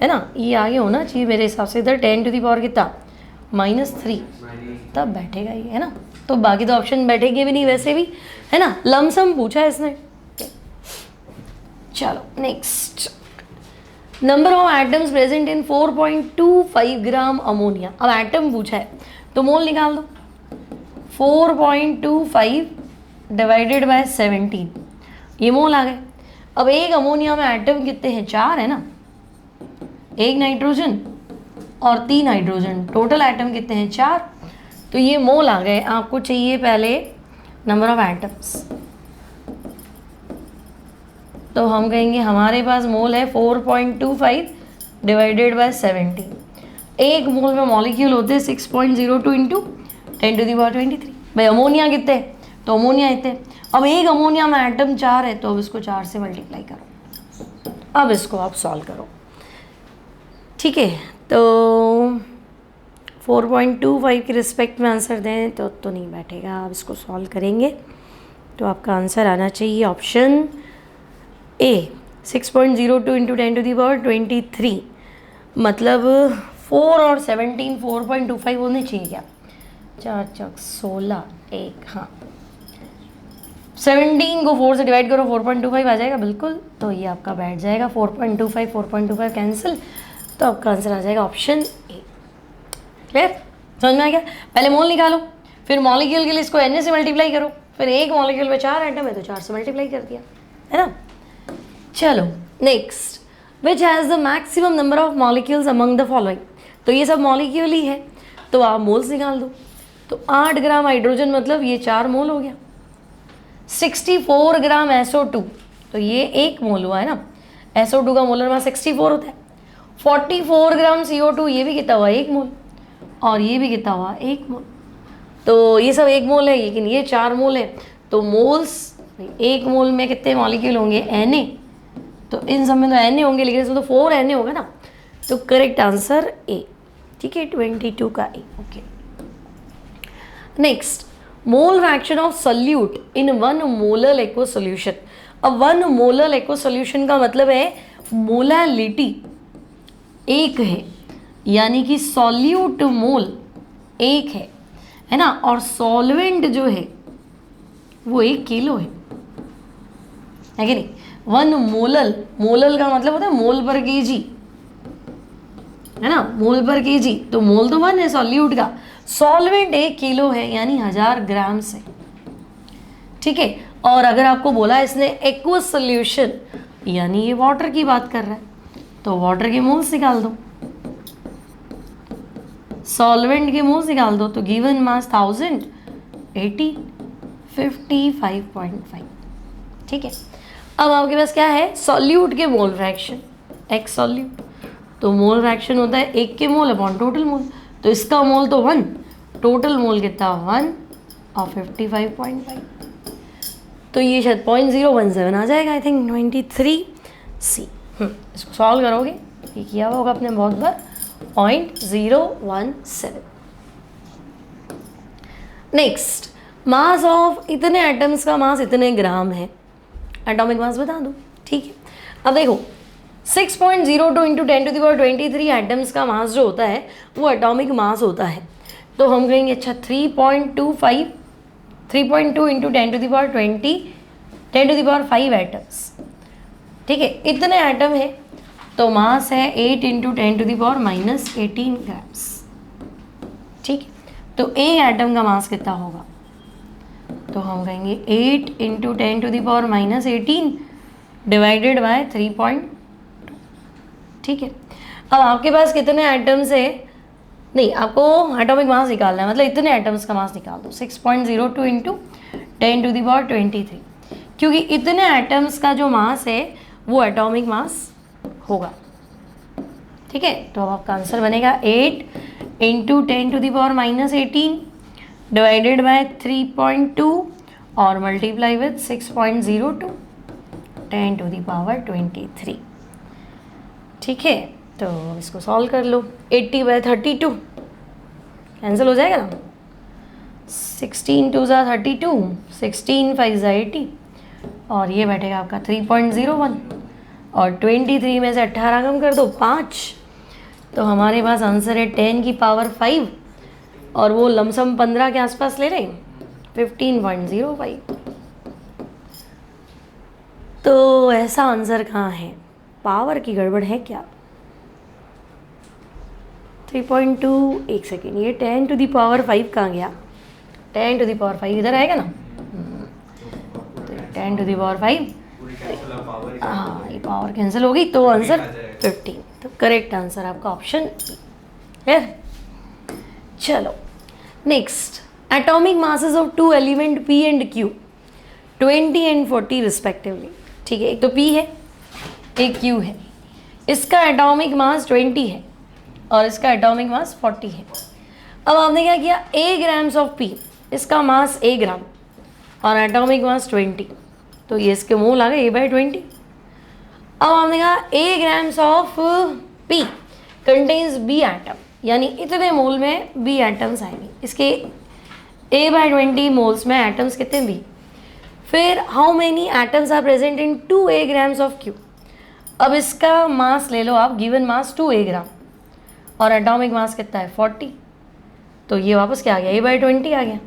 है ना, ये आगे होना चाहिए मेरे हिसाब से, इधर 10 टू दी पावर कितना, -3, तब बैठेगा ये, है ना। तो बाकी तो ऑप्शन बैठेंगे भी नहीं वैसे भी, है ना, लमसम पूछा है इसने। चलो next, number of atoms present in 4.25 gram ammonia. अब एटम पूछा है तो मोल निकाल दो, 4.25 डिवाइडेड बाय 17, ये मोल आ गए। अब एक अमोनिया में एटम कितने हैं, 4 है ना, एक नाइट्रोजन और 3 हाइड्रोजन, टोटल एटम कितने हैं, 4, तो ये मोल आ गए। आपको चाहिए पहले नंबर ऑफ एटम्स, तो हम कहेंगे हमारे पास मोल है 4.25 डिवाइडेड बाय 17, एक मोल में मॉलिक्यूल होते हैं 6.02 इंटू 10⁻23। भाई अमोनिया कितने, तो अमोनिया इतने। अब एक अमोनिया में एटम 4 है, तो अब इसको 4 से मल्टीप्लाई करो, अब इसको आप सॉल्व करो, ठीक है। तो 4.25 की रिस्पेक्ट में आंसर दें तो नहीं बैठेगा, आप इसको सॉल्व करेंगे तो आपका आंसर आना चाहिए ऑप्शन ए, 6.02 इंटू 10⁻23, मतलब 4 और 17 4.25 होने चाहिए क्या, 4 चौक 16, 1, हाँ 17 को 4 से डिवाइड करो 4.25 आ जाएगा बिल्कुल, तो ये आपका बैठ जाएगा 4.25 कैंसिल, तो आपका आंसर आ जाएगा ऑप्शन ए। क्लियर, समझ में आ गया। पहले मोल निकालो, फिर मॉलिक्यूल के लिए इसको Na से मल्टीप्लाई करो, फिर एक मॉलिक्यूल में 4 एटम है तो 4 से मल्टीप्लाई कर दिया, है ना। चलो next, which has the maximum number of molecules among the following. तो ये सब मॉलिक्यूल ही है, तो आप मोल्स निकाल दो। तो 8 ग्राम हाइड्रोजन मतलब ये 4 मोल हो गया, 64 ग्राम SO2, तो ये 1 मोल हुआ है ना, SO2 का मोलर मास 64 होता है। 44 ग्राम CO2, ये भी कितना हुआ, 1 मोल, और ये भी कितना हुआ, 1 मोल। तो ये सब 1 मोल है, लेकिन ये 4 मोल है, तो मोल्स 1 मोल में कितने मॉलिक्यूल होंगे, Na, तो इन सब में तो Na होंगे, लेकिन इसमें तो 4 Na होगा ना, तो करेक्ट आंसर ए, ठीक है, 22 का A, okay. Next, mole fraction of solute in 1 molar aqua solution. अब 1 मोलर एक्वा सोल्यूशन का मतलब है मोलालिटी 1 है, यानी कि सॉल्यूट मोल 1 है ना, और सॉल्वेंट जो है वो 1 किलो है कि नहीं। 1 मोलल, मोलल का मतलब होता है मोल पर केजी, है ना, मोल पर केजी, तो मोल तो 1 है सॉल्यूट का, सॉल्वेंट 1 किलो है, यानी 1000 ग्राम से, ठीक है। और अगर आपको बोला इसने एक्वस सोल्यूशन, यानी ये वाटर की बात कर रहा है, तो वाटर के मोल्स निकाल दो, सॉल्वेंट के मोल्स निकाल दो, तो गिवन मास 1000, 80, 55.5, ठीक है। अब आपके पास क्या है, सॉल्यूट के मोल फ्रैक्शन, एक्स सॉल्यूट, तो मोल फ्रैक्शन होता है 1 के मोल अपॉन टोटल मोल, तो इसका मोल तो 1, टोटल मोल कितना 1 और 55.5, तो ये शायद 0.017 आ जाएगा, आई थिंक 23C। इसको सॉल्व करोगे, ये किया हुआ होगा अपने बहुत बार, 0.017। नेक्स्ट, मास ऑफ इतने एटम्स का मास इतने ग्राम है, एटॉमिक मास बता दो, ठीक है। अब देखो 6.02 इंटू 10⁻23 एटम्स का मास जो होता है वो एटॉमिक मास होता है। तो हम कहेंगे अच्छा 3.2 इंटू 10⁻5 एटम्स, ठीक है, इतने एटम है तो मास है 8 इंटू 10⁻−18 ग्राम्स, ठीक है। तो एक एटम का मास कितना होगा, तो हम कहेंगे 8 इंटू 10⁻−18 डिवाइडेड बाय 3.2, ठीक है। अब आपके पास कितने एटम्स है, नहीं आपको एटॉमिक मास निकालना है, मतलब इतने एटम्स का मास निकाल दो 6.02 इंटू 10⁻23, क्योंकि इतने एटम्स का जो मास है वो एटॉमिक मास होगा, ठीक है। तो अब आपका आंसर बनेगा 8 इंटू 10⁻−18 डिवाइडेड बाय 3.2 और मल्टीप्लाई विथ 6.02 10⁻23, ठीक है। तो इसको सॉल्व कर लो, 80/32 कैंसिल हो जाएगा ना, 16 2 ज़ा 32, 16 5 ज़ा 80 और ये बैठेगा आपका 3.01 और 23 में से 18 कम कर दो 5, तो हमारे पास आंसर है 10⁵ और वो लमसम 15 के आसपास ले रहे हैं 15.05। तो ऐसा आंसर कहाँ है, पावर की गड़बड़ है क्या। 3.2 एक सेकेंड, ये 10⁵ कहाँ गया, 10⁵ इधर आएगा ना, तो 10⁵, हाँ ये पावर कैंसिल हो गई तो आंसर 15, तो करेक्ट आंसर आपका ऑप्शन है। चलो next, atomic masses of 2 element P and Q 20 and 40 respectively, ठीक है। एक तो P है एक Q है, इसका एटॉमिक मास 20 है और इसका एटॉमिक मास 40 है। अब आपने क्या किया, A ग्राम्स ऑफ P, इसका मास A ग्राम और एटॉमिक मास 20, तो ये इसके मोल आ गए A/20। अब आपने कहा A grams of P contains B atom, यानी इतने मोल में B एटम्स आएंगे, इसके A/20 मोल्स में एटम्स कितने B। फिर how many atoms are present in 2 A grams of Q। अब इसका मास ले लो आप, गिवन मास 2 A ग्राम और एटॉमिक मास कितना है 40, तो ये वापस क्या आ गया A/20 आ गया,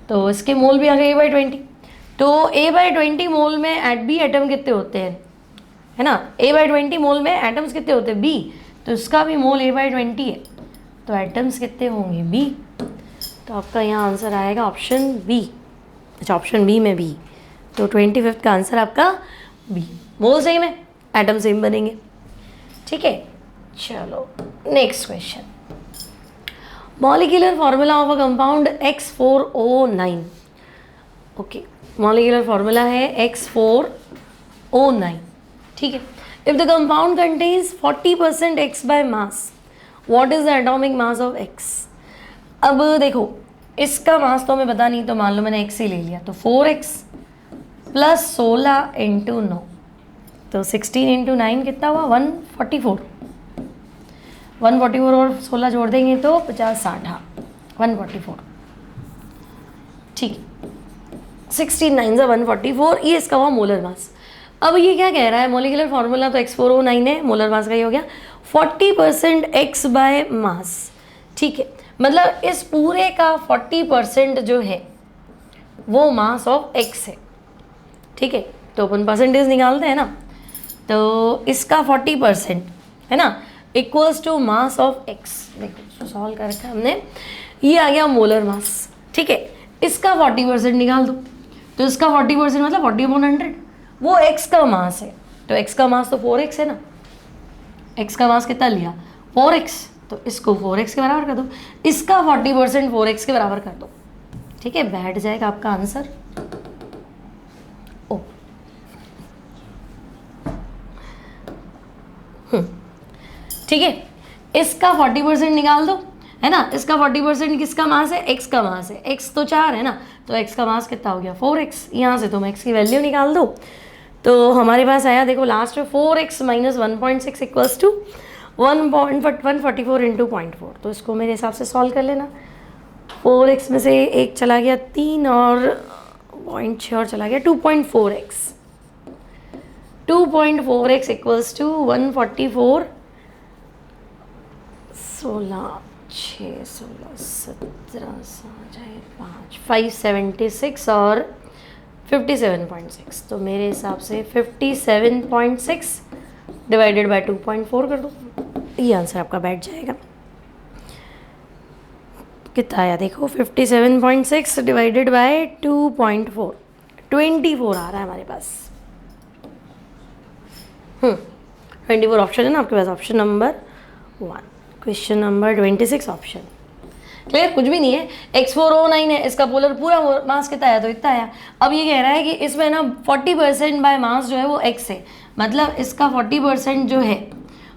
तो इसके मोल भी आ गए A/20। तो A/20 मोल में एट B एटम कितने होते हैं, है ना, A/20 मोल में एटम्स कितने होते हैं B, तो इसका भी मोल A/20 है, तो एटम्स कितने होंगे B, तो आपका यहाँ आंसर आएगा ऑप्शन B। अच्छा ऑप्शन B में B, तो 25th का आंसर आपका B, मोल सेम है एटम सेम बनेंगे, ठीक है। चलो next question, molecular formula of a compound X4O9, okay, molecular formula है X4O9, ठीक है। If the compound contains 40% X by mass, what is the atomic mass of X। अब देखो इसका मास तो हमें पता नहीं, तो मान लो मैंने X ही ले लिया, तो 4X प्लस 16 इंटू 9, तो 16 इंटू 9 कितना हुआ 144, 144 और 16 जोड़ देंगे तो 50 60, हाँ 144, ठीक, 16 9 ज़ा 144, ये इसका हुआ मोलर मास। अब ये क्या कह रहा है, मॉलिक्यूलर फार्मूला तो X4O9 है, मोलर मास का ये हो गया 40% X बाय मास, ठीक है, मतलब इस पूरे का 40% जो है वो मास ऑफ X है, ठीक है। तो अपन परसेंटेज निकालते हैं ना, तो इसका 40% है ना equals to mass of X, देखो सॉल्व कर रखा है हमने, ये आ गया मोलर मास, ठीक है। इसका 40% निकाल दो, तो इसका 40% मतलब 40/100, वो X का मास है, तो X का मास तो 4X है ना, X का मास कितना लिया 4X, तो इसको 4X के बराबर कर दो, इसका 40% 4X के बराबर कर दो, ठीक है, बैठ जाएगा आपका आंसर ओ। ठीक है, इसका 40% निकाल दो, है ना, इसका 40% किसका मास है X का मास है, X तो 4 है ना, तो X का मास कितना हो गया 4X, यहाँ से तुम X की वैल्यू निकाल दो, तो हमारे पास आया देखो लास्ट में 4X minus 1.6 equals to 144 into 0.4, तो इसको मेरे हिसाब से सॉल्व कर लेना। 4X में से एक चला गया 3 और 0.6 और चला गया 2.4X, 2.4x इक्वल्स टू 144, 16, 6, 16, 17, 5, 576 और 57.6। तो मेरे हिसाब से 57.6 डिवाइडेड बाय 2.4 कर दो, ये आंसर आपका बैठ जाएगा। कितना आया देखो, 57.6 डिवाइडेड बाय 2.4, 24 आ रहा है हमारे पास। 24 ऑप्शन है ना आपके पास, option number 1, question number 26 option. Clear, कुछ भी नहीं है। x409 है, इसका पोलर पूरा मास कितना आया, तो इतना आया। अब ये कह रहा है कि इसमें ना 40% बाय मास जो है वो x है, मतलब इसका 40% जो है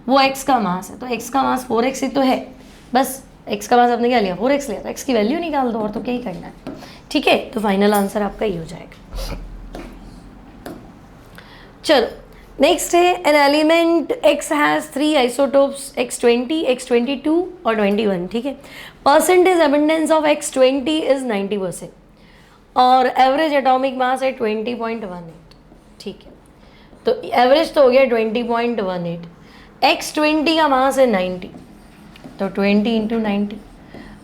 वो x का मास है, तो x का मास 4x ही तो है, बस x का मास आपने क्या लिया, 4x लिया, तो x की वैल्यू निकाल दो, और तो क्या ही करना है। ठीक है, तो फाइनल आंसर आपका ये हो जाएगा। चलो नेक्स्ट है, an element x has 3 isotopes x20, x22 और 21। ठीक है, percentage abundance of x20 is 90% और एवरेज एटॉमिक मास है 20.18। ठीक है, तो एवरेज तो हो गया 20.18, x20 का मास है 90, तो 20 इंटू 90।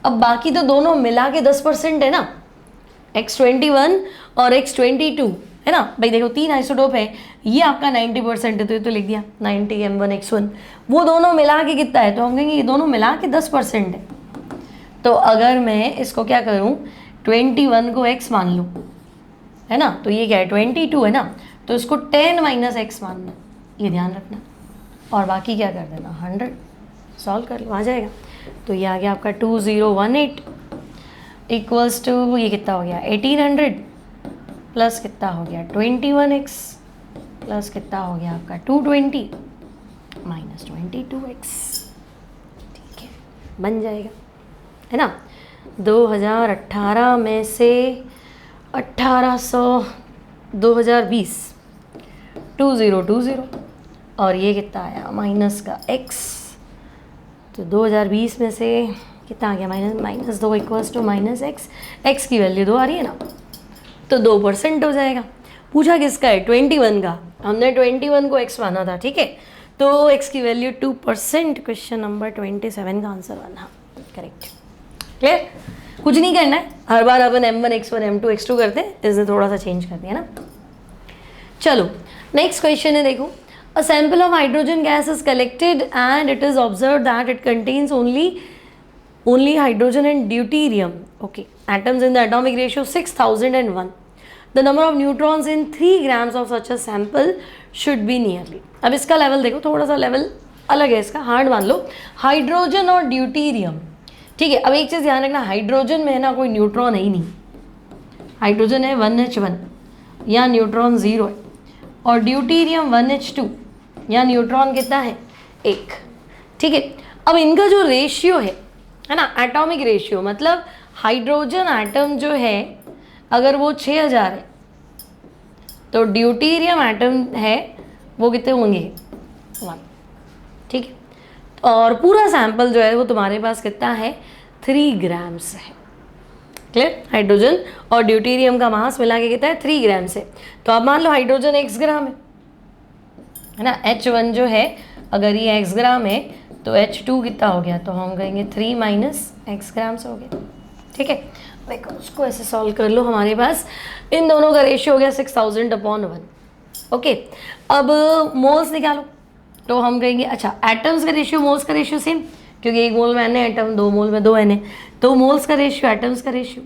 अब बाकी तो दोनों मिला के 10% है ना, x21 और x22 है ना भाई। देखो 3 आइसोटोप है, ये आपका 90% है, तो ये तो लिख दिया 90 m1x1, वो दोनों मिला के कितना है, तो हम कहेंगे ये दोनों मिला के 10% है। तो अगर मैं इसको क्या करूँ, 21 को x मान लूँ, है ना, तो ये क्या है 22 है ना, तो इसको 10 - x मानना, ये ध्यान रखना, और बाकी क्या कर देना 100, सॉल्व कर लो, आ जाएगा। तो ये आ गया आपका 2018 इक्वल्स टू, ये कितना हो गया 1800 प्लस कितना हो गया 21x प्लस कितना हो गया आपका 220 माइनस 22x। ठीक है, बन जाएगा, है ना। 2018 में से 1800 2020 2020 और ये कितना आया माइनस का x, तो 2020 में से कितना आ गया minus 2 equals to minus x, x की वैल्यू 2 आ रही है ना, तो 2% हो जाएगा। पूछा किसका है 21 का, हमने 21 को x माना था। ठीक है, तो x की वैल्यू 2%, क्वेश्चन नंबर 27 का आंसर बना करेक्ट। क्लियर, कुछ नहीं करना है, हर बार अपन m1 x1 m2 x2 करते हैं, इससे थोड़ा सा चेंज करते हैं ना। चलो नेक्स्ट क्वेश्चन है, देखो a sample of hydrogen gas is collected and it is observed that it contains only hydrogen and deuterium, okay, atoms in the atomic ratio 6001. The number of neutrons in 3 grams of such a sample should be nearly. अब इसका लेवल देखो, थोड़ा सा लेवल अलग है इसका, हार्ड मान लो, हाइड्रोजन और ड्यूटीरियम। ठीक है, अब एक चीज़ ध्यान रखना, हाइड्रोजन में है ना कोई न्यूट्रॉन है ही नहीं, हाइड्रोजन है 1H1 या न्यूट्रॉन 0 है, और ड्यूटीरियम 1H2 या न्यूट्रॉन कितना है 1। ठीक है, अब इनका जो रेशियो है ना, एटॉमिक रेशियो, मतलब हाइड्रोजन एटम जो है अगर वो 6000 है, तो ड्यूटीरियम एटम है वो कितने होंगे 1। ठीक है, और पूरा सैंपल जो है वो तुम्हारे पास कितना है 3 ग्राम्स है। क्लियर, हाइड्रोजन और ड्यूटीरियम का मास मिला के कितना है 3 ग्राम्स है। तो अब मान लो हाइड्रोजन x ग्राम है ना, H1 जो है अगर ये x ग्राम है तो H2 कितना हो गया, तो हम कहेंगे 3 माइनस x ग्राम्स हो गया। ठीक है, देखो उसको ऐसे सॉल्व कर लो, हमारे पास इन दोनों का रेशियो हो गया 6000/1। ओके, अब मोल्स निकालो, तो हम कहेंगे अच्छा एटम्स का रेशियो मोल्स का रेशियो सेम, क्योंकि 1 मोल में n है एटम, 2 मोल में 2 n है, तो मोल्स का रेशियो एटम्स का रेशियो,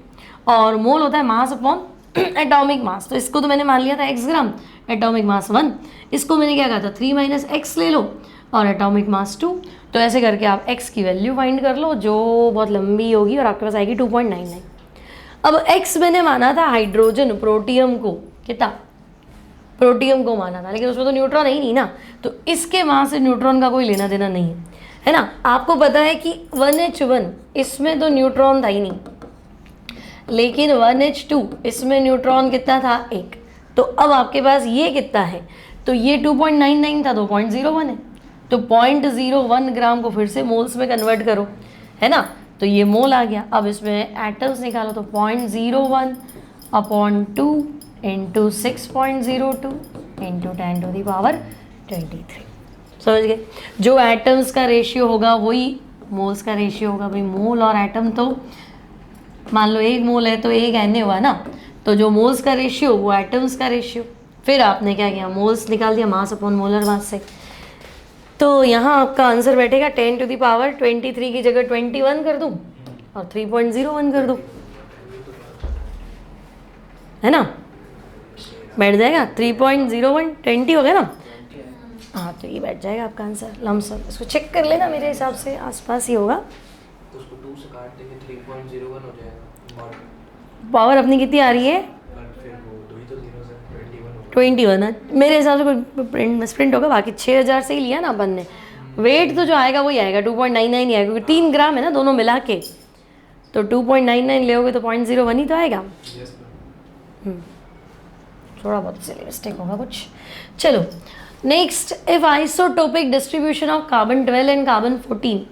और मोल होता है मास अपॉन एटॉमिक मास। तो इसको तो मैंने मान लिया था x ग्राम, एटॉमिक मास 1, इसको मैंने क्या कहा था 3 माइनस x ले लो और एटॉमिक मास 2। तो ऐसे करके आप x की वैल्यू फाइंड कर लो जो बहुत लंबी होगी और आपके पास आएगी 2.99। अब x मैंने माना था हाइड्रोजन प्रोटियम को, कितना प्रोटियम को माना था, लेकिन उसमें तो न्यूट्रॉन है ही नहीं ना, तो इसके मास से न्यूट्रॉन का कोई लेना देना नहीं है ना। आपको पता है कि 1H1 इसमें तो न्यूट्रॉन था ही नहीं, लेकिन 1H2 इसमें न्यूट्रॉन कितना था 1। तो अब आपके पास ये कितना है, तो ये 2.99 था, 2.01 है, तो 0.01 ग्राम को फिर से मोल्स में कन्वर्ट करो, है ना, तो ये मोल आ गया। अब इसमें एटम्स निकालो, तो 0.01/2 × 6.02 इंटू 10⁻23। समझ गए? जो एटम्स का रेशियो होगा वही मोल्स का रेशियो होगा। भाई मोल और एटम तो मान लो 1 मोल है तो 1 Na हुआ ना, तो जो मोल्स का रेशियो वो एटम्स का रेशियो। फिर आपने क्या किया, मोल्स निकाल दिया मास अपॉन मोलर मास से। तो यहाँ आपका आंसर बैठेगा 10⁻23 की जगह 21 कर दूँ और 3.01 कर दूँ, है ना? बैठ जाएगा 3.01, 20 हो गया ना? हाँ, तो ये बैठ जाएगा आपका आंसर लमसम। इसको चेक कर लेना, मेरे हिसाब से आसपास ही होगा। उसको 2 से काट देंगे 3.01 हो जाएगा। और पावर अपनी कितनी आ रही है? फिर वो 2 ही तो 0 से 21 हो गया। 21 है मेरे हिसाब से। कोई प्रिंट मिसप्रिंट होगा, बाकी 6000 से ही लिया ना अपन ने। वेट तो जो आएगा वही आएगा, 2.99 ही आएगा, क्योंकि 3 ग्राम है ना दोनों मिला के। तो 2.99 लेओगे तो 0.01 ही तो आएगा। Yes ma'am. थोड़ा बहुत इसलिए मिस्टेक होगा कुछ। चलो next, if isotopic distribution of carbon 12 and carbon 14,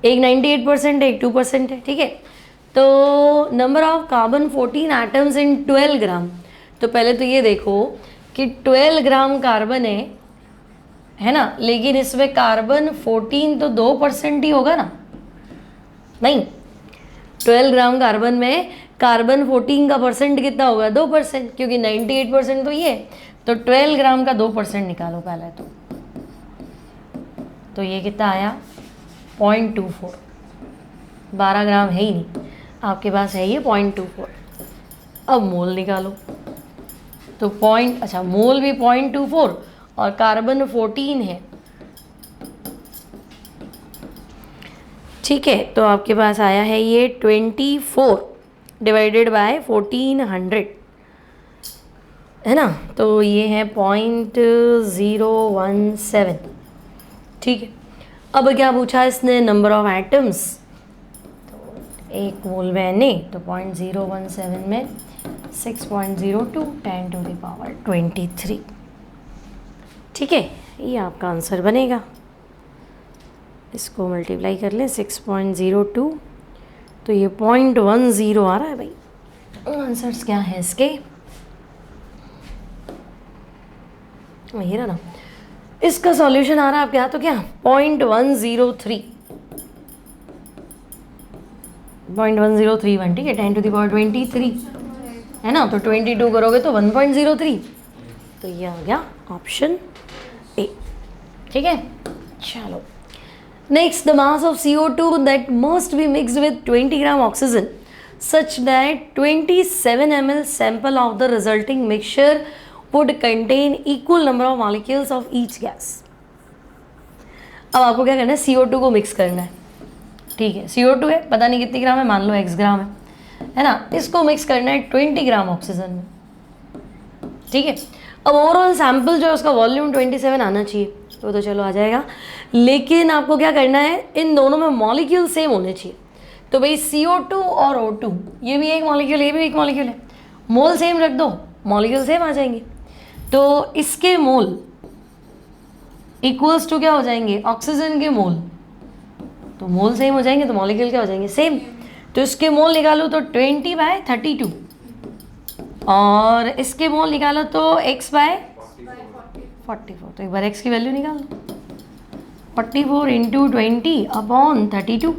एक 98% है, एक 2% है, ठीक है? तो number of carbon 14 atoms in 12 ग्राम। तो पहले तो ये देखो कि 12 ग्राम कार्बन है ना, लेकिन इसमें कार्बन 14 तो 2% ही होगा ना? नहीं, 12 ग्राम कार्बन में कार्बन 14 का परसेंट कितना होगा? 2%, क्योंकि 98% तो ये है। तो 12 ग्राम का 2% निकालो पहले तो ये कितना आया? 0.24। 12 ग्राम है ही नहीं, आपके पास है ये 0.24। अब मोल निकालो तो अच्छा मोल भी 0.24 और कार्बन 14 है, ठीक है? तो आपके पास आया है ये 24 डिवाइडेड बाय 1400, है ना? तो ये है 0.017, ठीक है? अब क्या पूछा इसने? Number of atoms. तो 1 मोल में Na, तो 0.017 में 6.02 10⁻23, ठीक है? ये आपका आंसर बनेगा। इसको मल्टीप्लाई कर लें 6.02, तो ये 0.10 आ रहा है भाई। आंसर्स क्या है इसके? ये रहा ना, इसका सॉल्यूशन आ रहा है आपके यहाँ, तो क्या 0.103, 0.1031, ठीक है? 10⁻23 है ना? तो 22 करोगे तो 1.03, तो ये आ गया ऑप्शन ए, ठीक है? चलो next, the mass of CO2 that must be mixed with 20 gram oxygen such that 27 ml sample of the resulting mixture would contain equal number of molecules of each gas। अब आपको क्या करना है? CO2 को मिक्स करना है, ठीक है? CO2 है, पता नहीं कितनी ग्राम है, मान लो x ग्राम है ना? इसको मिक्स करना है 20 ग्राम ऑक्सीजन में, ठीक है? अब ओवरऑल सैंपल जो है उसका वॉल्यूम 27 आना चाहिए, वो तो चलो आ जाएगा, लेकिन आपको क्या करना है? इन दोनों में मॉलिक्यूल सेम होने चाहिए। तो भाई CO2 और O2, ये भी एक मॉलिक्यूल, ये भी एक मॉलिक्यूल है, मोल सेम रख दो, मॉलिक्यूल सेम आ जाएंगे। तो इसके मोल इक्वल्स टू क्या हो जाएंगे? ऑक्सीजन के मोल, तो मोल सेम हो जाएंगे तो मॉलिक्यूल क्या हो जाएंगे? सेम। तो इसके मोल निकालो तो 20/32 और इसके मोल निकालो तो x/44। तो एक बार x की वैल्यू निकाल लो, 44 इंटू 20/32,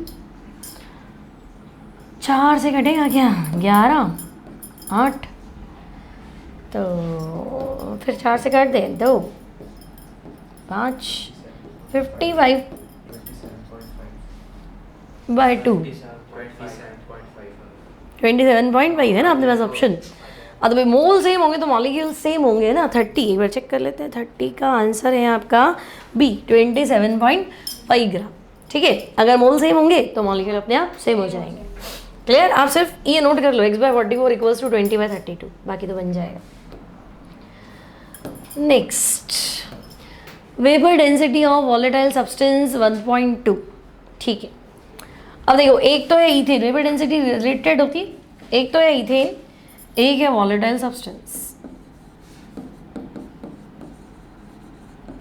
4 से कटेगा क्या? 11, 8, तो फिर 4 से काट दे 2, 5, 55/2, 27.5 है ना अपने पास ऑप्शन। अब तो भाई मोल सेम होंगे तो मॉलिक्यूल सेम होंगे ना। 30 एक बार चेक कर लेते हैं, 30 का आंसर है आपका बी, 27.5 ग्राम, ठीक है? अगर मोल सेम होंगे तो मॉलिक्यूल अपने आप सेम हो जाएंगे। क्लियर? आप सिर्फ ये नोट कर लो, x/44 इक्वल्स टू 20/32, बाकी तो बन जाएगा। Next, vapour density of volatile substance 1.2, ठीक है? अब देखो, एक तो है इथेन, वेपर डेंसिटी रिलेटेड होती है, एक तो है इथेन, एक है वॉलेटाइल सब्सटेंस,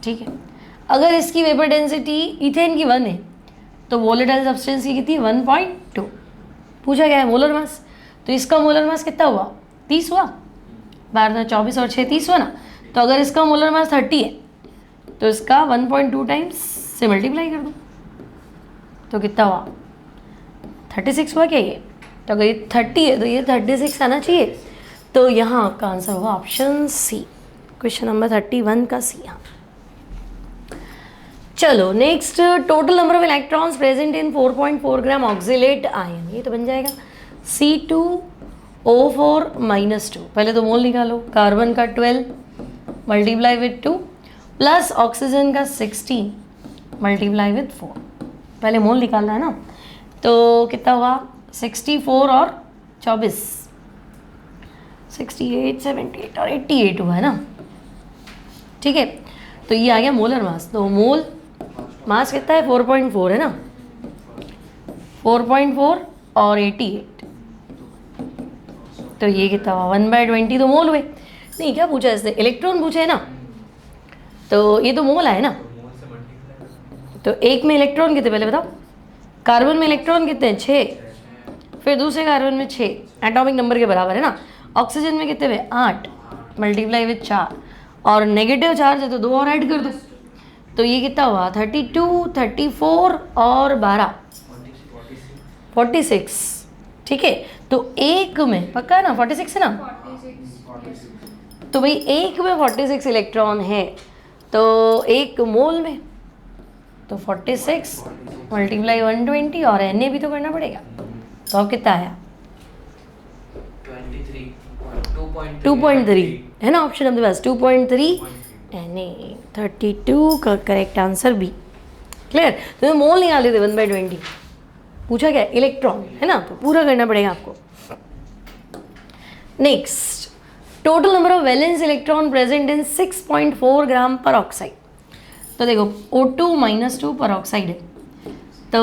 ठीक है? अगर इसकी वेपर डेंसिटी इथेन की 1 है तो वॉलेटाइल सब्सटेंस की कितनी? 1.2। पूछा गया है मोलर मास, तो इसका मोलर मास कितना हुआ? 30 हुआ, 12 24 और 6 30 हुआ ना? तो अगर इसका मोलर मास 30 है तो इसका 1.2 टाइम्स से मल्टीप्लाई कर दो, तो कितना हुआ 36 हुआ क्या ये? तो अगर ये 30 है तो ये 36 आना चाहिए। तो यहाँ आपका आंसर होगा ऑप्शन सी, क्वेश्चन नंबर 31 का सी। यहाँ चलो next, total number of electrons present in 4.4 gram oxalate ion, ये तो बन जाएगा C2O4 -2। पहले तो मोल निकालो, कार्बन का 12 मल्टीप्लाई विथ 2 प्लस ऑक्सीजन का 16 मल्टीप्लाई विथ 4। पहले मोल निकालना है ना, तो कितना हुआ 64 और 24, 68, 78 और 88 हुआ है ना, ठीक है। तो ये आ गया मोलर मास। तो मोल मास कितना है 4.4 है ना, 4.4 और 88, तो ये कितना हुआ 1/20 तो मोल हुए। नहीं क्या पूछा इसने, इलेक्ट्रॉन पूछे है ना, तो ये तो मोल आए ना। तो एक में इलेक्ट्रॉन कितने पहले बताओ, कार्बन में इलेक्ट्रॉन कितने हैं 6, फिर दूसरे कार्बन में 6 एटॉमिक नंबर के बराबर है ना। ऑक्सीजन में कितने में 8 मल्टीप्लाई विथ 4, और नेगेटिव चार्ज है तो 2 और ऐड कर दो, तो ये कितना हुआ 32, 34 और 12 46, ठीक है। तो एक में पक्का है ना 46 है ना, तो भाई एक में 46 इलेक्ट्रॉन है, तो एक मोल में तो 46 मल्टीप्लाई 120 और Na भी तो करना पड़ेगा, तो अब कितना आया 2.3 है ना, ऑप्शन अपने पास 2.3 Na। 32 का करेक्ट आंसर बी। क्लियर, तो मोल निकाले थे 1/20, पूछा क्या इलेक्ट्रॉन है ना, तो पूरा करना पड़ेगा आपको। Next, total number of valence electron present in 6.4 ग्राम पर ऑक्साइड। तो देखो O2 -2 पर ऑक्साइड है, तो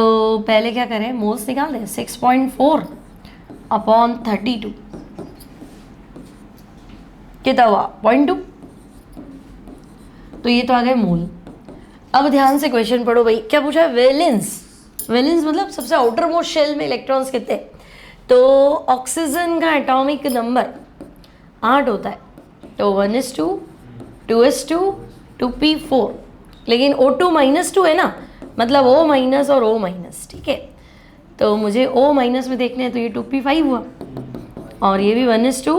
पहले क्या करें मोल्स निकाल दें, 6.4 अपॉन 32 कितना हुआ 0.2, तो ये तो आ गए मोल। अब ध्यान से क्वेश्चन पढ़ो भाई, क्या पूछा है वैलेंस, वैलेंस मतलब सबसे आउटर मोस्ट शेल में इलेक्ट्रॉन्स कितने, तो ऑक्सीजन का एटॉमिक नंबर 8 होता है, तो 1s2 2s2 2p4, लेकिन O2 -2 है ना, मतलब O- और O-, ठीक है। तो मुझे O- में देखने हैं, तो ये 2p5 हुआ, और ये भी 1s2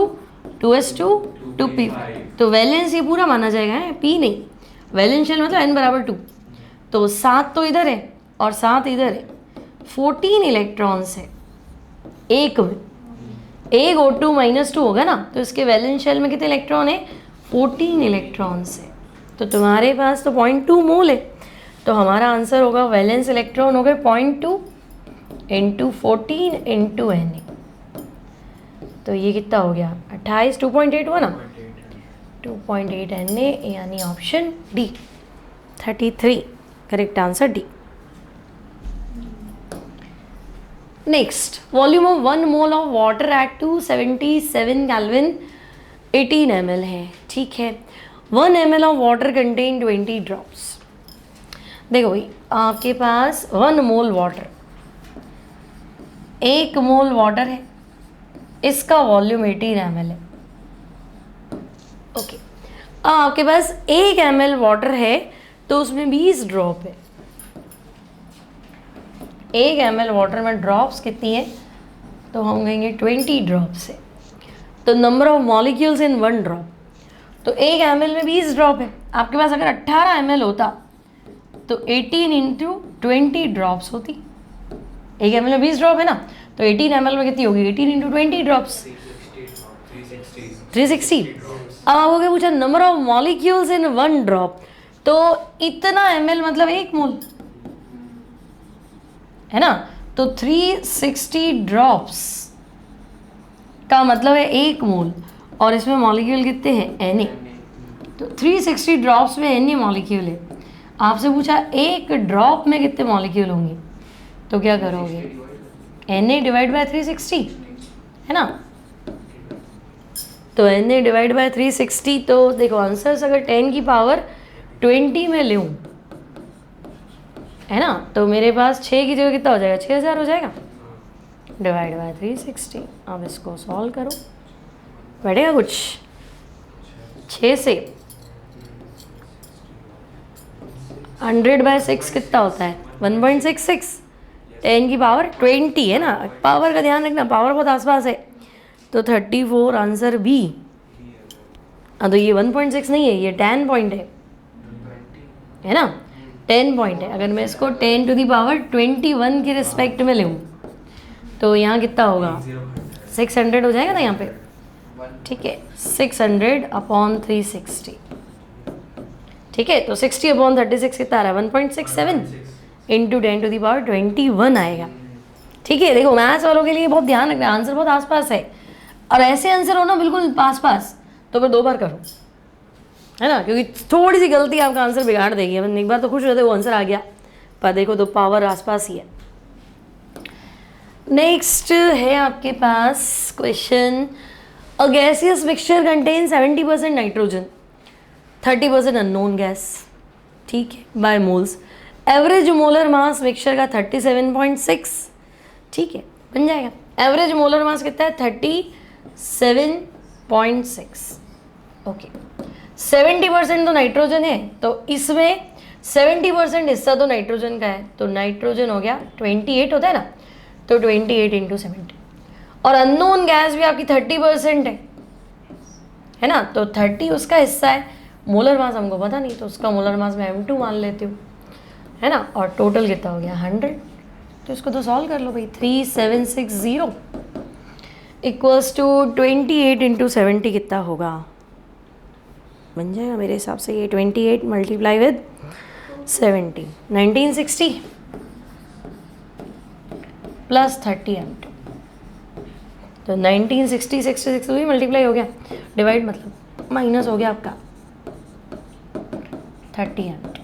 2s2 2p5, तो वैलेंस ये पूरा माना जाएगा है, p नहीं, वैलेंस शेल मतलब n = 2, तो 7 तो इधर है और 7 इधर है, 14 इलेक्ट्रॉन्स है एक में, एक O2 -2 होगा ना, तो इसके वैलेंस शेल में कितने इलेक्ट्रॉन है 14 इलेक्ट्रॉन्स है, तो तुम्हारे पास तो 0.2 मोल है, तो हमारा आंसर होगा वैलेंस इलेक्ट्रॉन हो गए 0.2 × 14 × Na, तो ये कितना हो गया 28, 2.8 हुआ ना, 2.8 Na, यानी option D 33 correct answer D. Next, volume of 1 mole of water at 277 kelvin 18 ml है, ठीक है। 1 ml of water contain 20 drops. देखो भाई आपके पास 1 मोल वाटर, 1 मोल वाटर है, इसका वॉल्यूम 18 ml है, ओके। अब आपके पास 1 ml वाटर है तो उसमें 20 ड्रॉप है, 1 ml वाटर में ड्रॉप्स कितनी है, तो हम कहेंगे 20 ड्रॉप्स है, तो number of molecules in 1 drop, तो 1 ml में 20 ड्रॉप है, आपके पास अगर 18 ml होता तो 18 × 20 ड्रॉप्स होती, 1 ml में 20 ड्रॉप है ना, तो 18 ml में कितनी होगी 18 × 20 ड्रॉप्स 360। अब आपको क्या पूछा number of molecules in 1 drop, तो इतना ml मतलब 1 मोल है ना, तो 360 ड्रॉप्स का मतलब है 1 मोल, और इसमें मॉलिक्यूल कितने हैं Na, तो 360 ड्रॉप्स में Na मॉलिक्यूल है। आपसे पूछा एक ड्रॉप में कितने मॉलिक्यूल होंगे, तो क्या करोगे Na / 360 है ना, तो Na / 360, तो देखो आंसर्स अगर 10 की पावर 20 में लूँ है ना, तो मेरे पास 6 की जगह कितना हो जाएगा 6000 हो जाएगा, डिवाइड बाय 360। अब इसको सॉल्व करो, बैठेगा कुछ 6 से 100/6 कितना होता है? 1.66। 10 की पावर 20 है ना, पावर का ध्यान रखना, पावर बहुत आसपास है। तो 34 आंसर बी। हाँ तो ये 1.6 नहीं है, ये 10 पॉइंट है ना, 10 पॉइंट है। अगर मैं इसको 10⁻21 की रिस्पेक्ट में लूँ तो यहाँ कितना होगा? 600 हो जाएगा ना यहाँ पे, ठीक है। 600/360, ठीक है। तो 60/36 कितना आ रहा है? 1.67 इंटू 10⁻21 आएगा, ठीक है। देखो मैथ्स वालों के लिए बहुत ध्यान रखना, आंसर बहुत आसपास है, और ऐसे आंसर हो ना बिल्कुल पास पास, तो फिर 2 बार करो, है ना, क्योंकि थोड़ी सी गलती आपका आंसर बिगाड़ देगी। अपन एक बार तो खुश रहते वो आंसर आ गया, पर देखो तो पावर आसपास ही है। नेक्स्ट है आपके पास question, a gaseous mixture contain 70% nitrogen, 30% unknown gas, ठीक है, by moles. Average molar mass mixture का 37.6, ठीक है, बन जाएगा। एवरेज मोलर मास कितना है? 37.6, ओके। 70% तो नाइट्रोजन है, तो इसमें 70% हिस्सा तो नाइट्रोजन का है, तो नाइट्रोजन हो गया 28 होता है ना, तो 28 × 70। और अननोन गैस भी आपकी 30% है ना, तो 30 उसका हिस्सा है। मोलर मास हमको पता नहीं, तो उसका मोलर मास मैं M2 मान लेती हूँ, है ना। और टोटल कितना हो गया? 100। तो इसको तो सॉल्व कर लो भाई। 3760 इक्वल्स टू 28 × 70 कितना होगा? बन जाएगा मेरे हिसाब से ये 28 मल्टीप्लाई विद 70, 1960 प्लस 30 M2, तो 1960 66 भी मल्टीप्लाई हो गया, डिवाइड मतलब माइनस हो गया आपका 30 M2,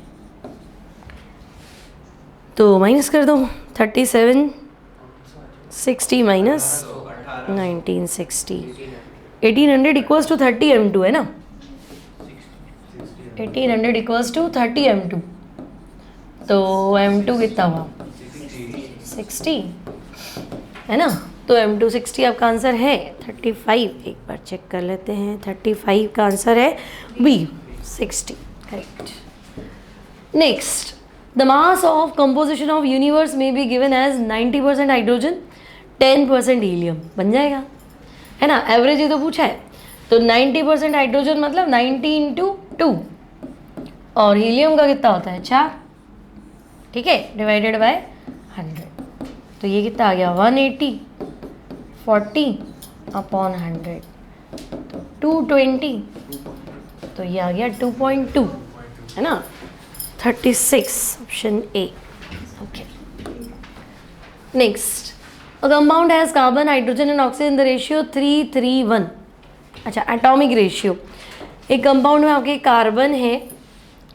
तो माइनस कर दो 3760 माइनस 1960, 1800 इक्वल्स टू 30 M2 है ना, 1800 इक्वल्स टू 30 M2, तो M2 कितना हुआ? 60, है ना। तो M2 60 आपका आंसर है 35। एक बार चेक कर लेते हैं, 35 का आंसर है B, 60, correct. Next, the mass of composition of universe में be given as 90% hydrogen, 10% helium, बन जाएगा, है ना। एवरेज ये तो पूछा है, तो 90% हाइड्रोजन मतलब 90 × 2, और हीलियम का कितना होता है? 4, ठीक है, डिवाइडेड बाय 100, तो ये कितना आ गया? 180 40/100, तो 220, तो ये आ गया 2.2, है ना। 36 option A, okay. Next, a compound has carbon hydrogen and oxygen in the ratio 3:3:1। अच्छा, एटॉमिक रेशियो, एक कंपाउंड में आपके कार्बन है,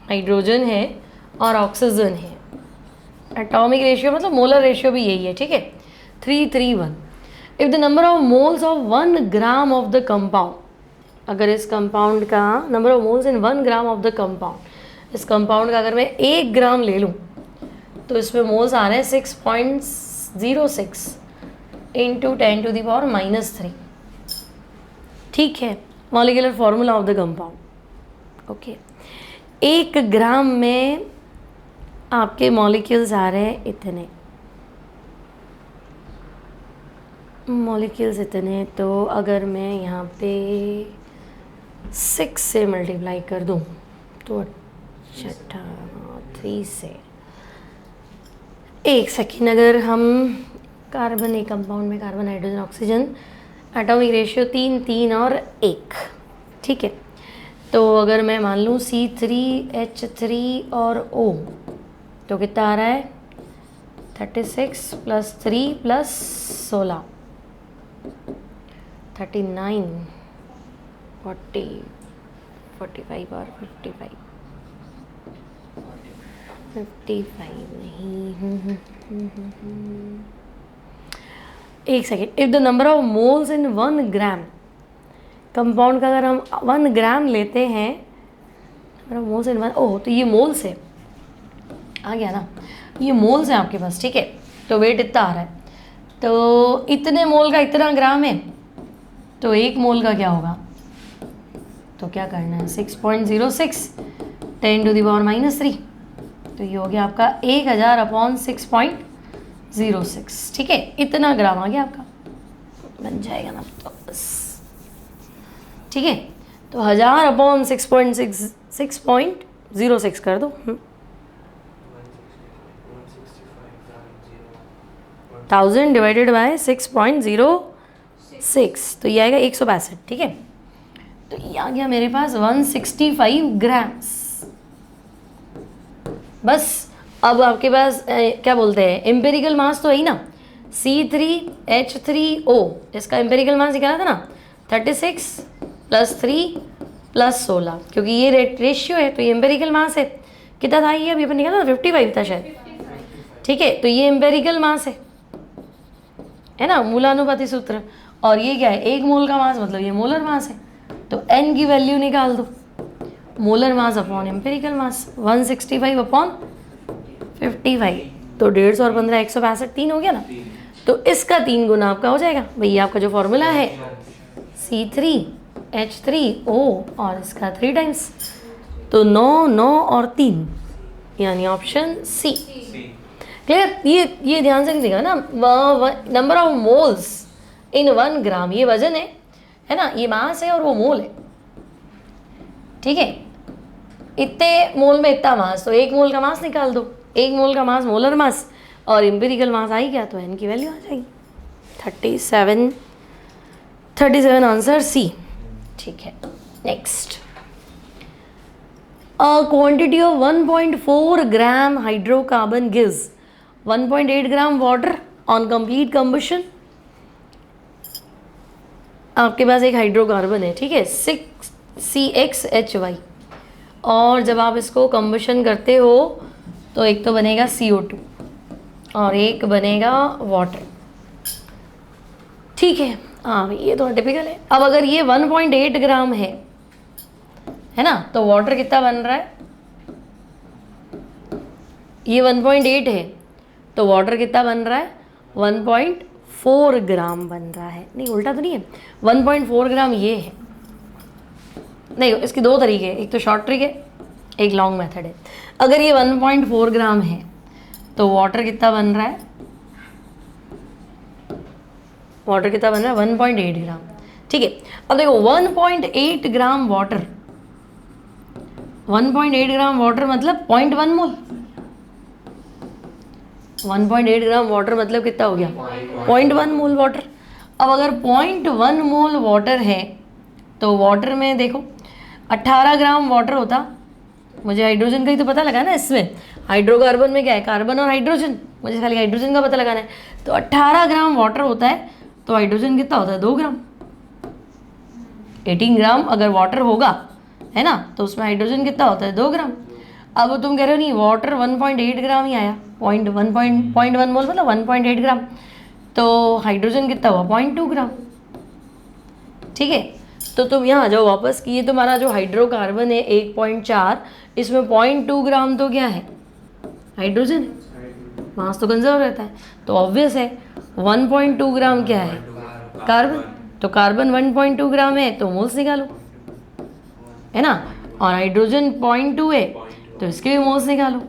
हाइड्रोजन है और ऑक्सीजन है। एटॉमिक रेशियो मतलब मोलर रेशियो भी यही है, ठीक है, 3:3:1। If the number of moles of 1 gram of the compound, अगर इस कंपाउंड का number of moles in 1 gram of the compound, इस कंपाउंड का अगर मैं 1 ग्राम ले लूँ तो इसमें मोल्स आ रहे हैं 6.06 इंटू 10⁻⁻3, ठीक है। Molecular formula of the compound, okay. 1 ग्राम में आपके मॉलिक्यूल्स आ रहे हैं इतने, मॉलिक्यूल्स इतने, तो अगर मैं यहाँ पे 6 से मल्टीप्लाई कर दूँ तो 3 से, एक सेकेंड, अगर हम कार्बन, एक कंपाउंड में carbon hydrogen oxygen, atomic ratio 3 3 और 1, ठीक है। तो अगर मैं मान लूँ C3H3 और O, तो कितना आ रहा है? 36 + 3 + 16, 39 40 45 और 55 नहीं, एक second. If the number of moles in 1 gram, compound का अगर हम 1 ग्राम लेते हैं, मोल्स इन 1, ओह तो ये मोल्स है, आ गया ना, ये मोल्स हैं आपके पास, ठीक है। तो वेट इतना आ रहा है, तो इतने मोल का इतना ग्राम है, तो 1 मोल का क्या होगा? तो क्या करना है? 6.06 10⁻⁻3, तो तो ये हो गया आपका 1000 अपॉन 6.06, ठीक है, इतना ग्राम आ गया आपका, बन जाएगा ना तो बस, ठीक है। तो 1000 अपॉन 6.06 कर दो, 1000 डिवाइडेड बाय 6.06, तो ये आएगा 162, ठीक है। तो ये आ गया मेरे पास 165 ग्राम्स। बस अब आपके पास क्या बोलते हैं, एम्पेरिकल मास तो है ही ना, C3H3O, इसका एम्पेरिकल मास निकाला था ना 36 + 3 + 16, क्योंकि ये रेशियो है तो ये एम्पेरिकल मास है। कितना था ये, अभी अपन निकाला था 55 था शायद, ठीक है। तो ये एम्पेरिकल मास है ना, मूलानुपाती सूत्र। और ये क्या है, 1 मोल का मास, मतलब ये मोलर मास है। तो n की वैल्यू निकाल दो, मोलर मास अपॉन एम्पेरिकल मास, 165 अपॉन 55, तो 150 और 15 162, 3 हो गया ना। तो इसका 3 गुना आपका हो जाएगा भैया, आपका जो फॉर्मूला है C3H3O और इसका 3 टाइम्स, तो 9 9 और 3, यानी ऑप्शन सी। क्लियर। ये ध्यान से देखा ना, नंबर ऑफ मोल्स इन 1 ग्राम, ये वजन है ना, ये मास है और वो मोल है, ठीक है। इतने मोल में इतना मास, तो 1 मोल का मास निकाल दो, 1 मोल का मास मोलर मास, और एम्पिरिकल मास आई गया तो n की वैल्यू आ जाएगी 37 आंसर सी, ठीक है। Next, a quantity of 1.4 gram hydrocarbon gives 1.8 gram water on complete combustion। आपके पास एक हाइड्रोकार्बन है, ठीक है, 6CxHy, और जब आप इसको कम्बशन करते हो तो एक तो बनेगा CO2 और एक बनेगा वाटर, ठीक है। हाँ भाई ये तो टिपिकल है। अब अगर ये 1.8 ग्राम है ना, तो वाटर कितना बन रहा है, ये 1.8 है तो वाटर कितना बन रहा है, 1.4 ग्राम बन रहा है। नहीं उल्टा तो नहीं है, 1.4 ग्राम ये है, नहीं इसके 2 तरीके हैं, एक तो शॉर्ट ट्रिक है, एक लॉन्ग मेथड है। अगर ये 1.4 ग्राम है तो वाटर कितना बन रहा है, वाटर कितना बन रहा है 1.8 ग्राम, ठीक है। अब देखो 1.8 ग्राम वाटर, 1.8 ग्राम वाटर मतलब 0.1 मोल, 1.8 ग्राम वाटर मतलब कितना हो गया 0.1 मोल वाटर। अब अगर 0.1 मोल वाटर है तो वाटर में देखो 18 ग्राम वाटर होता, मुझे हाइड्रोजन का ही तो पता लगा ना, इसमें हाइड्रोकार्बन में क्या है, कार्बन और हाइड्रोजन, मुझे खाली हाइड्रोजन का पता लगाना है। तो 18 ग्राम वाटर होता है तो हाइड्रोजन कितना होता है 2 ग्राम, 18 ग्राम अगर वाटर होगा है ना, तो उसमें हाइड्रोजन कितना होता है 2 ग्राम। अब तुम कह रहे हो नहीं वाटर 1.8 ग्राम ही आया, 0.1 मोल मतलब 1.8 ग्राम, तो हाइड्रोजन कितना हुआ 0.2 ग्राम, ठीक है। तो तुम यहाँ आ जाओ वापस कि ये तुम्हारा जो हाइड्रोकार्बन है 1.4, इसमें 0.2 ग्राम तो क्या है हाइड्रोजन है, मास तो कंजर्व रहता है, तो ऑब्वियस है 1.2 ग्राम क्या है कार्बन, तो कार्बन 1.2 ग्राम है तो मोल्स निकालो, है ना, और हाइड्रोजन 0.2 है तो इसके भी मोल्स निकालो,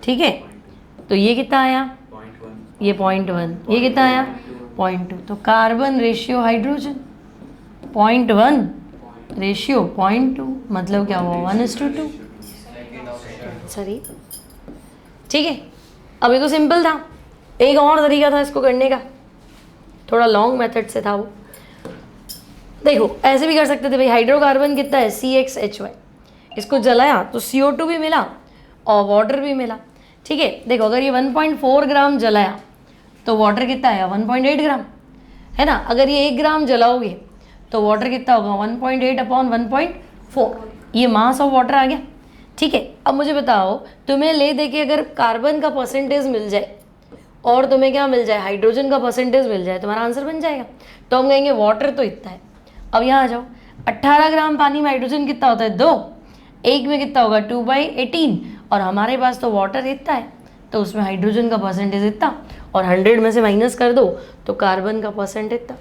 ठीक है। तो ये कितना आया, ये 0.1, ये कितना आया 0.2, तो कार्बन रेशियो हाइड्रोजन 0.1 रेशियो 0.2, मतलब क्या हुआ 1:2, सही, ठीक है। अब ये तो सिंपल था, एक और तरीका था इसको करने का, थोड़ा लॉन्ग मेथड से था वो। देखो ऐसे भी कर सकते थे भाई, हाइड्रोकार्बन कितना है CxHy, इसको जलाया तो CO2 भी मिला और वाटर भी मिला, ठीक है। देखो अगर ये 1.4 ग्राम जलाया तो वाटर कितना आया 1.8 ग्राम, है ना। अगर ये 1 ग्राम जलाओगे तो वाटर कितना होगा 1.8 अपॉन 1.4, ये मास ऑफ वाटर आ गया, ठीक है। अब मुझे बताओ, तुम्हें ले दे के अगर कार्बन का परसेंटेज मिल जाए और तुम्हें क्या मिल जाए हाइड्रोजन का परसेंटेज मिल जाए, तुम्हारा आंसर बन जाएगा। तो हम कहेंगे वाटर तो इतना है। अब यहाँ आ जाओ, 18 ग्राम पानी में हाइड्रोजन कितना होता है 2, 1 में कितना होगा 2/18, और हमारे पास तो वाटर इतना है तो उसमें हाइड्रोजन का परसेंटेज इतना, और 100 में से माइनस कर दो तो कार्बन का परसेंट इतना।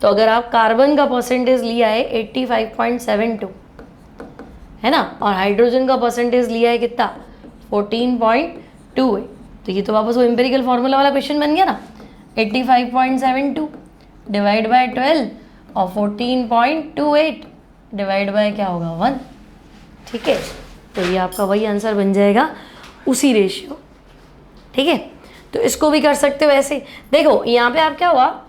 तो अगर आप कार्बन का परसेंटेज लिया है 85.72, है ना, और हाइड्रोजन का परसेंटेज लिया है कितना 14.28। तो ये तो वापस वो एम्पेरिकल फार्मूला वाला क्वेश्चन बन गया ना, 85.72 डिवाइड बाय 12 और 14.28 डिवाइड बाय क्या होगा 1। ठीक है, तो ये आपका वही आंसर बन जाएगा उसी रेशियो। ठीक है, तो इसको भी कर सकते हो ऐसे। देखो यहाँ पे आप क्या हुआ,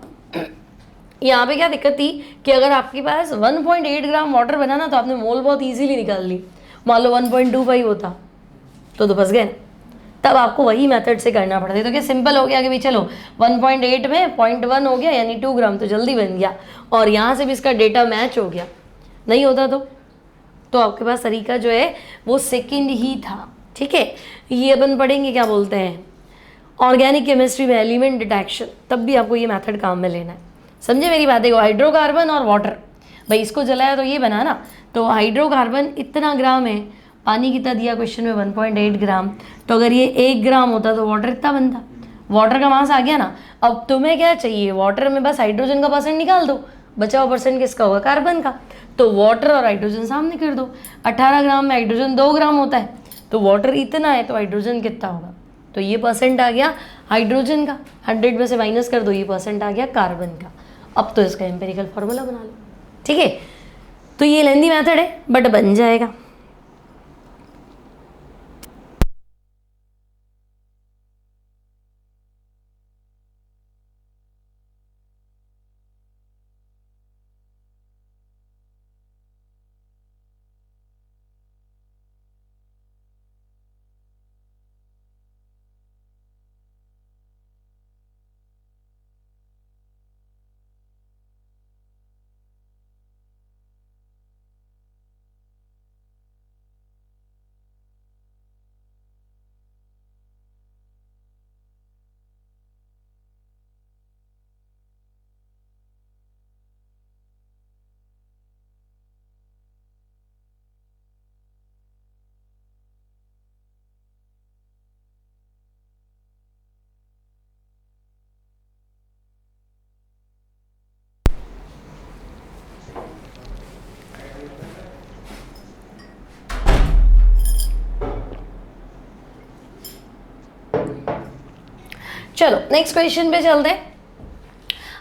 यहाँ पे क्या दिक्कत थी कि अगर आपके पास 1.8 ग्राम वाटर बना ना तो आपने मोल बहुत इजीली निकाल ली। मान लो 1.25 होता तो फंस गए ना, तब आपको वही मेथड से करना पड़ता है। तो क्या सिंपल हो गया कि भाई चलो 1.8 में 0.1 हो गया यानी 2 ग्राम, तो जल्दी बन गया और यहाँ से भी इसका डेटा मैच हो गया। नहीं होता तो आपके पास तरीका जो है वो सेकंड ही था। ठीक है, ये अपन पढ़ेंगे क्या बोलते हैं ऑर्गेनिक केमिस्ट्री में एलिमेंट डिटेक्शन, तब भी आपको ये मेथड काम में लेना है। समझे मेरी बात? देखो हाइड्रोकार्बन और वाटर, भाई इसको जलाया तो ये बना ना, तो हाइड्रोकार्बन इतना ग्राम है, पानी कितना दिया क्वेश्चन में 1.8 ग्राम, तो अगर ये 1 ग्राम होता तो वाटर इतना बनता। वाटर का मास आ गया ना। अब तुम्हें क्या चाहिए, वाटर में बस हाइड्रोजन का परसेंट निकाल दो, बचा हुआ परसेंट किसका होगा, कार्बन का। तो वाटर और हाइड्रोजन सामने कर दो, 18 ग्राम में हाइड्रोजन 2 ग्राम होता है, तो वाटर इतना है तो हाइड्रोजन कितना होगा, तो ये परसेंट आ गया हाइड्रोजन का, 100 में से माइनस कर दो, ये परसेंट आ गया कार्बन का। अब तो इसका एम्पेरिकल फार्मूला बना लो। ठीक है, तो ये लेंदी मेथड है बट बन जाएगा। चलो नेक्स्ट क्वेश्चन पे चलते हैं।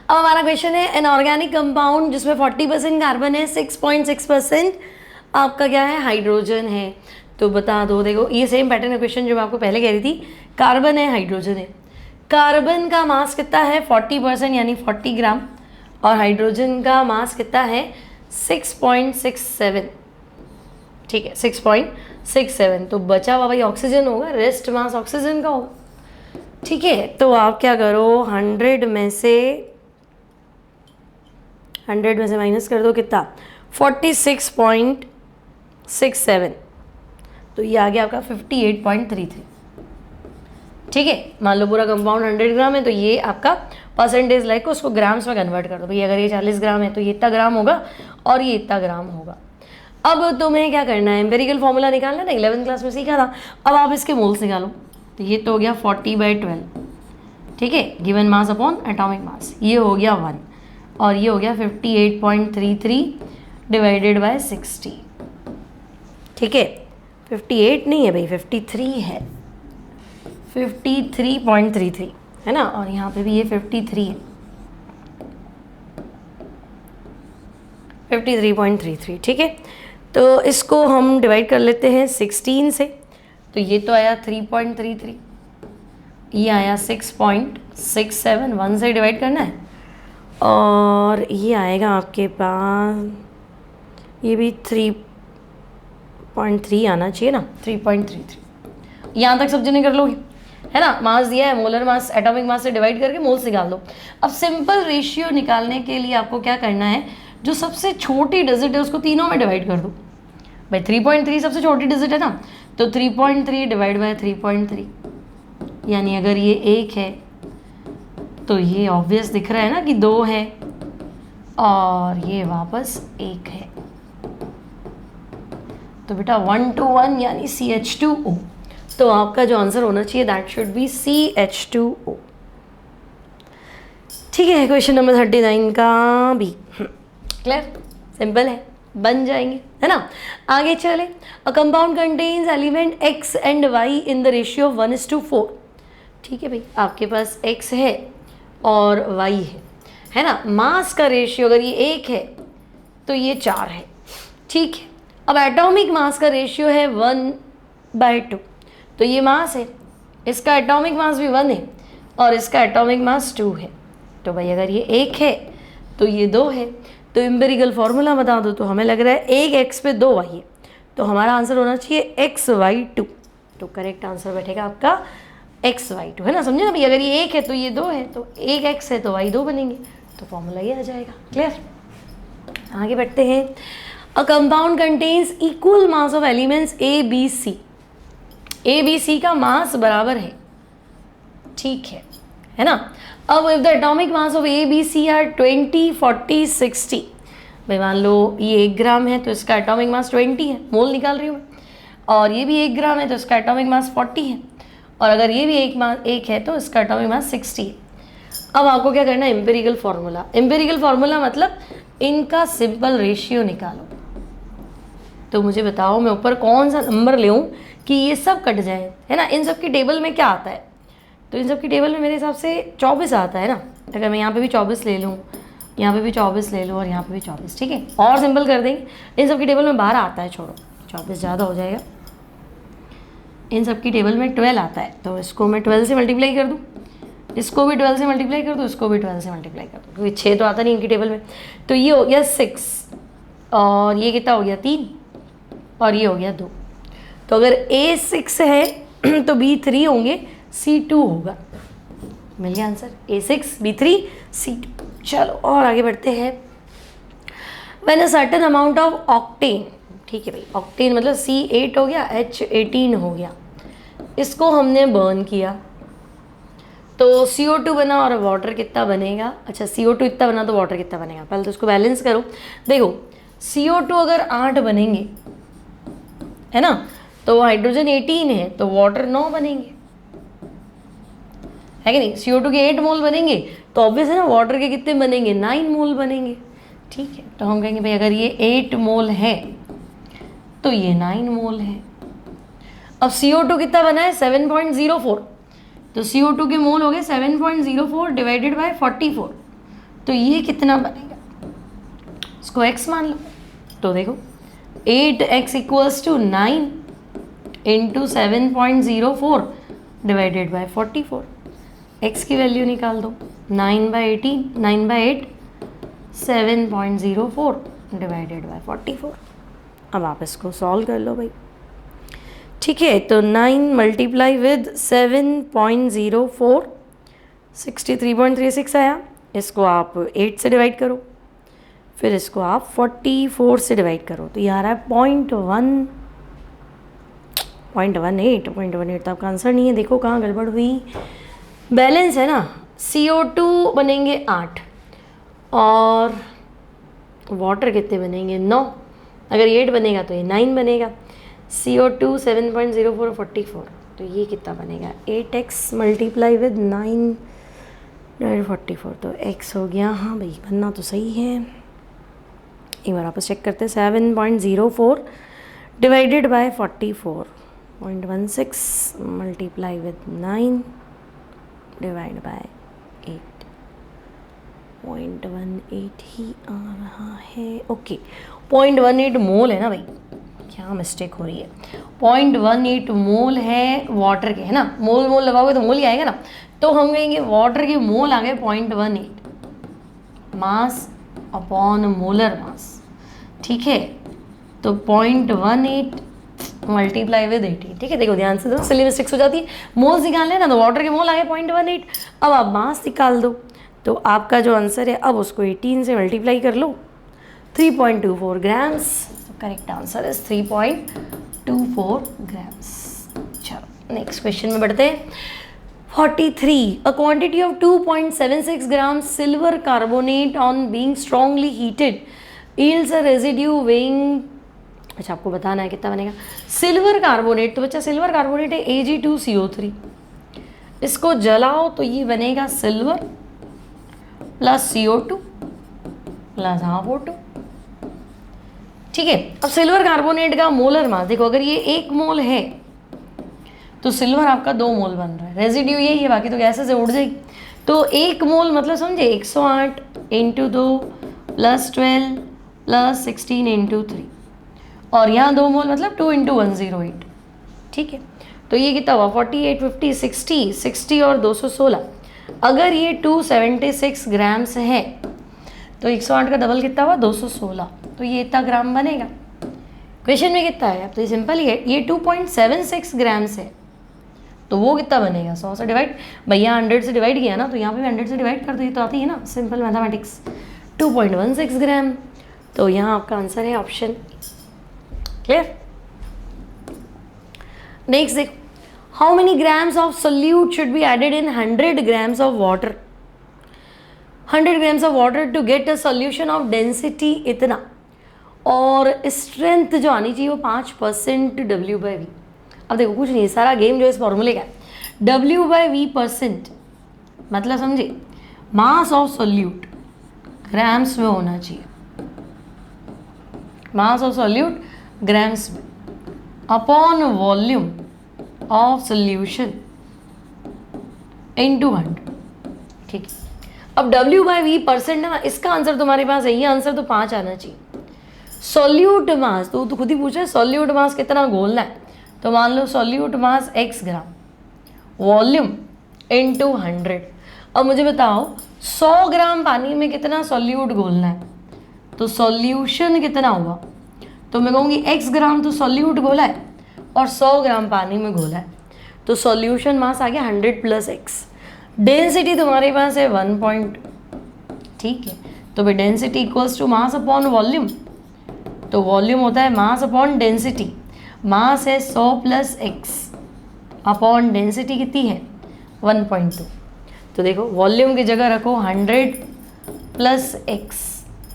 अब हमारा क्वेश्चन है एन ऑर्गेनिक कंपाउंड जिसमें 40% कार्बन है, 6.6% आपका क्या है, हाइड्रोजन है। तो बता दो, देखो ये सेम पैटर्न का क्वेश्चन जो मैं आपको पहले कह रही थी, कार्बन है हाइड्रोजन है। कार्बन का मास कितना है 40% यानी 40 ग्राम, और हाइड्रोजन का मास कितना है 6.67। ठीक है 6.67, तो बचा हुआ भाई ऑक्सीजन होगा, रेस्ट मास ऑक्सीजन का होगा। ठीक है, तो आप क्या करो 100 में से माइनस कर दो कितना 46.67, तो ये आ गया आपका 58.33। ठीक है, मान लो पूरा कंपाउंड 100 ग्राम है तो ये आपका परसेंटेज लाइक को उसको ग्राम्स में कन्वर्ट कर दो। भाई अगर ये 40 ग्राम है तो ये इतना ग्राम होगा और ये इतना ग्राम होगा। अब तुम्हें क्या करना है, एम्पेरिकल फॉर्मूला निकालना है ना, 11th क्लास में सीखा था। अब आप इसके मोल्स निकालो, तो ये तो हो गया 40/12। ठीक है, given mass upon atomic mass, ये हो गया 1 और ये हो गया 58.33 डिवाइडेड बाय 60। ठीक है, 58 नहीं है भाई 53 है, 53.33 है ना, और यहाँ पे भी ये 53 है, 53.33। ठीक है, तो इसको हम डिवाइड कर लेते हैं 16 से, तो ये तो आया 3.33, ये आया 6.67, 1 से डिवाइड करना है, और ये आएगा आपके पास, ये भी 3.3 आना चाहिए ना, 3.33। यहाँ तक सब जने कर लोगे है ना। मास दिया है, मोलर मास एटॉमिक मास से डिवाइड करके मोल्स निकाल दो। अब सिंपल रेशियो निकालने के लिए आपको क्या करना है, जो सबसे छोटी डिजिट है उसको तीनों में डिवाइड कर दो। भाई 3.3 सबसे छोटी डिजिट है ना, तो 3.3 डिवाइड बाय 3.3, यानी अगर ये 1 है तो ये ऑब्वियस दिख रहा है ना कि 2 है, और ये वापस 1 है, तो बेटा 1 to 1 यानी CH2O। तो आपका जो आंसर होना चाहिए दैट शुड बी CH2O। ठीक है, क्वेश्चन नंबर 39 का भी क्लियर, सिंपल है। बन जाएंगे, है ना। आगे चले, अ compound contains element x and y in the ratio of 1:4। ठीक है भाई, आपके पास x है और y है ना। मास का रेशियो अगर ये 1 है तो ये 4 है, ठीक है। अब एटॉमिक मास का रेशियो है 1/2, तो ये मास है, इसका एटॉमिक मास भी 1 है और इसका एटॉमिक मास 2 है। तो भाई अगर ये 1 है तो ये 2 है, तो एम्पिरिकल फार्मूला बता दो। तो हमें लग रहा है 1x पे 2y है, तो हमारा आंसर होना चाहिए xy2। तो करेक्ट आंसर बैठेगा आपका xy2, है ना। समझे ना भाई, अगर ये 1 है तो ये 2 है, तो 1x है तो y 2 बनेंगे, तो फॉर्मूला ये आ जाएगा। क्लियर, आगे बढ़ते हैं। A compound contains equal mass of elements A B C. A B C का मास बराबर है, ठीक है ना। अब if the atomic mass of A B C are 20, 40, 60, भाई मान लो ये 1 ग्राम है तो इसका एटॉमिक मास 20 है, मोल निकाल रही हूँ मैं, और ये भी 1 ग्राम है तो इसका एटॉमिक मास 40 है, और अगर ये भी एक है तो इसका एटॉमिक मास 60 है। अब आपको क्या करना है, एम्पिरिकल फार्मूला। एम्पिरिकल फार्मूला मतलब इनका सिंपल रेशियो निकालो। तो मुझे बताओ मैं ऊपर कौन सा नंबर ले कि ये सब कट जाए, है ना। इन सब की टेबल में क्या आता है, तो इन सब की टेबल में मेरे हिसाब से 24 आता है ना। अगर मैं यहाँ पे भी 24 ले लूँ, यहाँ पे भी 24 ले लूँ और यहाँ पे भी 24, ठीक है। और सिंपल कर देंगे, इन सब की टेबल में 12 आता है, छोड़ो 24 ज़्यादा हो जाएगा। इन सब की टेबल में 12 आता है, तो इसको मैं 12 से मल्टीप्लाई कर दूँ, इसको भी 12 से मल्टीप्लाई कर दूँ, इसको भी 12 से मल्टीप्लाई कर दूँ, क्योंकि 6 तो आता नहीं इनकी टेबल में। तो ये हो गया 6 और ये कितना हो गया 3 और ये हो गया 2। तो अगर A 6 है तो B 3 होंगे, C 2 होगा। मिल गया आंसर, A 6 B 3 C 2। चलो और आगे बढ़ते हैं। When a certain amount of octane, ठीक है भाई, ऑक्टेन मतलब C 8 हो गया, H 18 हो गया, इसको हमने बर्न किया तो CO2 बना और वाटर कितना बनेगा। अच्छा CO2 इतना बना तो वाटर कितना बनेगा, पहले तो उसको बैलेंस करो। देखो CO2 अगर 8 बनेंगे, है ना, तो हाइड्रोजन 18 है तो वाटर 9 बनेंगे, है कि नहीं। CO2 के 8 मोल बनेंगे तो ऑब्वियस है ना, वाटर के कितने बनेंगे, 9 मोल बनेंगे, ठीक है। तो हम कहेंगे भाई अगर ये 8 मोल है तो ये 9 मोल है। अब CO2 कितना बना है 7.04, तो CO2 के मोल हो गए 7.04 डिवाइडेड बाय 44, तो ये कितना बनेगा, इसको x मान लो। तो देखो 8x equals to 9 into 7.04 divided by 44, x की वैल्यू निकाल दो, 9/18, 9/8 7.04 डिवाइडेड बाय 44। अब आप इसको सॉल्व कर लो भाई, ठीक है। तो 9 मल्टीप्लाई विद 7.04 63.36 आया, इसको आप 8 से डिवाइड करो, फिर इसको आप 44 से डिवाइड करो, तो ये आ रहा है 0.18 तो आपका आंसर नहीं है। देखो कहाँ गड़बड़ हुई, बैलेंस है ना। CO2 बनेंगे 8 और वाटर कितने बनेंगे 9, अगर 8 बनेगा तो ये 9 बनेगा। CO2 7.04 44, तो ये कितना बनेगा 8x मल्टीप्लाई विद 9 44, तो x हो गया, हाँ भाई बनना तो सही है। एक बार वापस चेक करते हैं, 7.04 divided bye 44.16 multiply with 9 divide by 8.18 ही आ रहा है। ओके 0.18 मोल है ना भाई, क्या मिस्टेक हो रही है, 0.18 मोल है वाटर के, है ना। मोल मोल लगाओगे तो मोल ही आएगा ना, तो हम कहेंगे वाटर के मोल आ गए 0.18 मास अपॉन मोलर मास, ठीक है। तो 0.18 मल्टीप्लाई विद 80, ठीक है। देखो ध्यान से, दो सिली मिस्टेक्स हो जाती है, मोल्स निकालने ना, तो वाटर के मोल आ गए 0.18। अब आप मास निकाल दो, तो आपका जो आंसर है अब उसको 18 से मल्टीप्लाई कर लो, 3.24 grams. Correct answer is 3.24 grams. चलो नेक्स्ट क्वेश्चन में बढ़ते हैं। 43 a quantity of 2.76 gram silver carbonate on being strongly heated yields a residue weighing, अच्छा आपको बताना है कितना बनेगा। सिल्वर कार्बोनेट, तो बच्चा सिल्वर कार्बोनेट है Ag2CO3, इसको जलाओ तो ये बनेगा silver plus CO2 plus half O2, ठीक है। अब सिल्वर कार्बोनेट का मोलर मास देखो, अगर ये 1 मोल है तो सिल्वर आपका 2 मोल बन रहा है, रेजिड्यू यही है, बाकी तो गैसेस से उड़ जाएगी। तो 1 मोल मतलब समझे 108 × 2 + 12 + 16 × 3, और यहाँ 2 मोल मतलब 2 × 108, ठीक है। तो ये कितना हुआ 48, 50, 60, 60 और 216। अगर ये 276 ग्राम्स है तो 108 का डबल कितना हुआ 216, तो ये इतना ग्राम बनेगा। क्वेश्चन में कितना है, अब तो ये सिंपल ही है, ये 2.76 ग्राम्स है तो वो कितना बनेगा 100 से डिवाइड, भैया 100 से डिवाइड किया ना, तो यहाँ पे भी 100 से डिवाइड कर दो, ये तो आती है ना सिंपल मैथमेटिक्स। 2.16 ग्राम, तो यहाँ आपका आंसर है ऑप्शन। क्लियर। नेक्स्ट देखो, how many grams of solute should be added in 100 grams of water, 100 grams of water to get a solution of density इतना, और स्ट्रेंथ जो आनी चाहिए वो 5% W/V। अब देखो कुछ नहीं, सारा गेम जो इस फॉर्मूले का है, W/V% मतलब समझे मास ऑफ सोल्यूट ग्राम्स में होना चाहिए, मास ऑफ सोल्यूट ग्राम्स में upon volume of solution into 100, ठीक है। अब W/V% है ना, इसका आंसर तुम्हारे पास है, ये आंसर तो 5 आना चाहिए। सोल्यूट मास तो खुद ही पूछा है, सोल्यूट मास कितना घोलना है, तो मान लो सोल्यूट मास x ग्राम, वॉल्यूम इनटू 100। अब मुझे बताओ 100 ग्राम पानी में कितना सोल्यूट घोलना है, तो सॉल्यूशन कितना हुआ, तो मैं कहूँगी x ग्राम तो सोल्यूट घोला है और 100 ग्राम पानी में घोला है, तो सॉल्यूशन मास आ गया 100 + x। डेंसिटी तुम्हारे पास है 1 ठीक है, तो भाई density equals to mass upon volume, तो वॉल्यूम होता है मास अपॉन डेंसिटी, मास है 100 + x अपॉन डेंसिटी कितनी है 1.2। तो देखो वॉल्यूम की जगह रखो 100 + x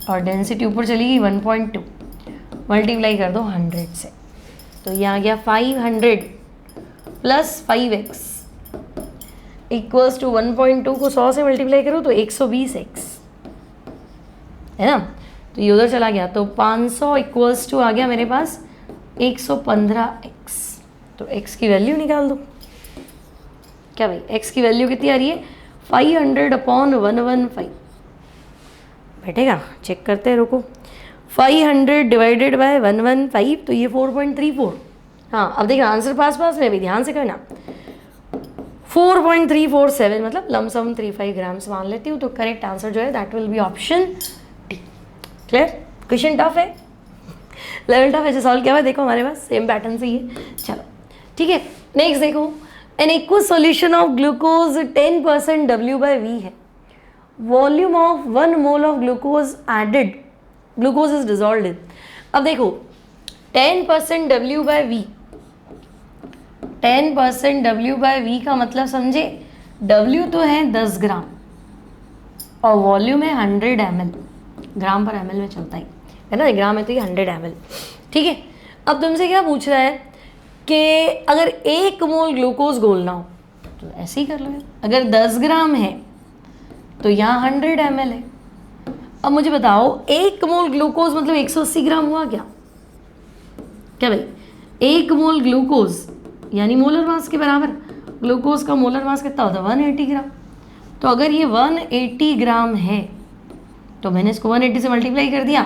और डेंसिटी ऊपर चलेगी 1.2, मल्टीप्लाई कर दो 100 से, तो ये आ गया 500 + 5x इक्वल्स टू 1.2 को 100 से मल्टीप्लाई करो तो 120x है ना, तो ये उधर चला गया, तो 500 इक्वल्स टू आ गया मेरे पास 115x। तो x की वैल्यू निकाल दो, क्या भाई x की वैल्यू कितनी आ रही है 500/115, बैठेगा चेक करते हैं, रुको। 500 डिवाइडेड बाय 115, तो ये 4.34। हाँ अब देखना आंसर पास पास में भी ध्यान से करना, 4.347 मतलब लमसम 35 ग्राम्स मान लेती हूँ, तो करेक्ट आंसर जो है that will be option D. Clear. Question tough है, लेवल टफ ऐसे सॉल्व किया हुआ है, देखो हमारे पास सेम पैटर्न से ही है। चलो ठीक है, नेक्स्ट देखो, an aqueous solution of glucose 10% W/V है, volume of 1 mole of glucose added, glucose is dissolved in. अब देखो 10% W/V, 10% W/V का मतलब समझे W तो है 10 ग्राम और वॉल्यूम है 100 ml, ग्राम पर ml में चलता है ना, ग्राम है तो ये 100 ml, ठीक है। अब तुमसे क्या पूछ रहा है कि अगर 1 मोल ग्लूकोज घोलना हो तो ऐसे ही कर लो, अगर 10 ग्राम है तो यहाँ 100 ml है। अब मुझे बताओ 1 मोल ग्लूकोज मतलब 180 ग्राम हुआ क्या, क्या भाई 1 मोल ग्लूकोज यानी मोलर मास के बराबर, ग्लूकोज का मोलर मास कितना होता है 180 ग्राम, तो अगर ये 180 ग्राम है तो मैंने इसको 180 से मल्टीप्लाई कर दिया,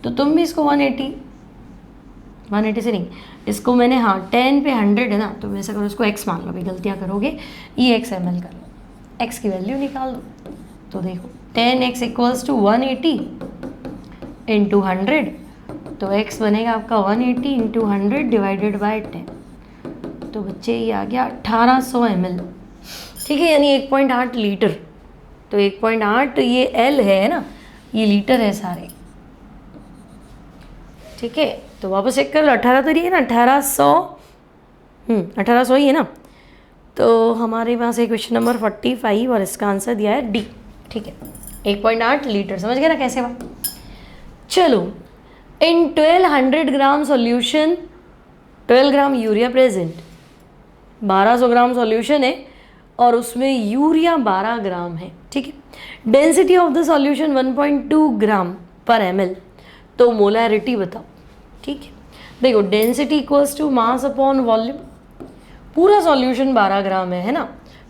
तो तुम भी इसको 180 से नहीं, इसको मैंने हाँ 10 पे 100 है ना, तो वैसे करो इसको x मान लो, भी गलतियाँ करोगे, ये x ml कर लो, x की वैल्यू निकाल दो, तो देखो 10x इक्वल्स टू 180 इंटू 100, तो x बनेगा आपका 180 इंटू 100 डिवाइडेड बाय 10, तो बच्चे ये आ गया 1800 ml, ठीक है, यानी 1.8 लीटर। तो 1.8 ये L है ना, ये लीटर है सारे, ठीक है। तो वापस चेक कर लो, 18 तो रही है ना, 1800 ही है ना, तो हमारे पास है क्वेश्चन नंबर 45 और इसका आंसर दिया है डी, ठीक है। 1.8 लीटर, समझ गए ना कैसे हुआ। चलो, in 1200 gram solution 12 gram urea present, 1200 gram solution है और उसमें यूरिया 12 ग्राम है, ठीक है। Density of the solution 1.2 gram per ml, तो मोलैरिटी बताओ, ठीक है, देखो density equals to mass upon volume, पूरा सॉल्यूशन 12 ग्राम है ना,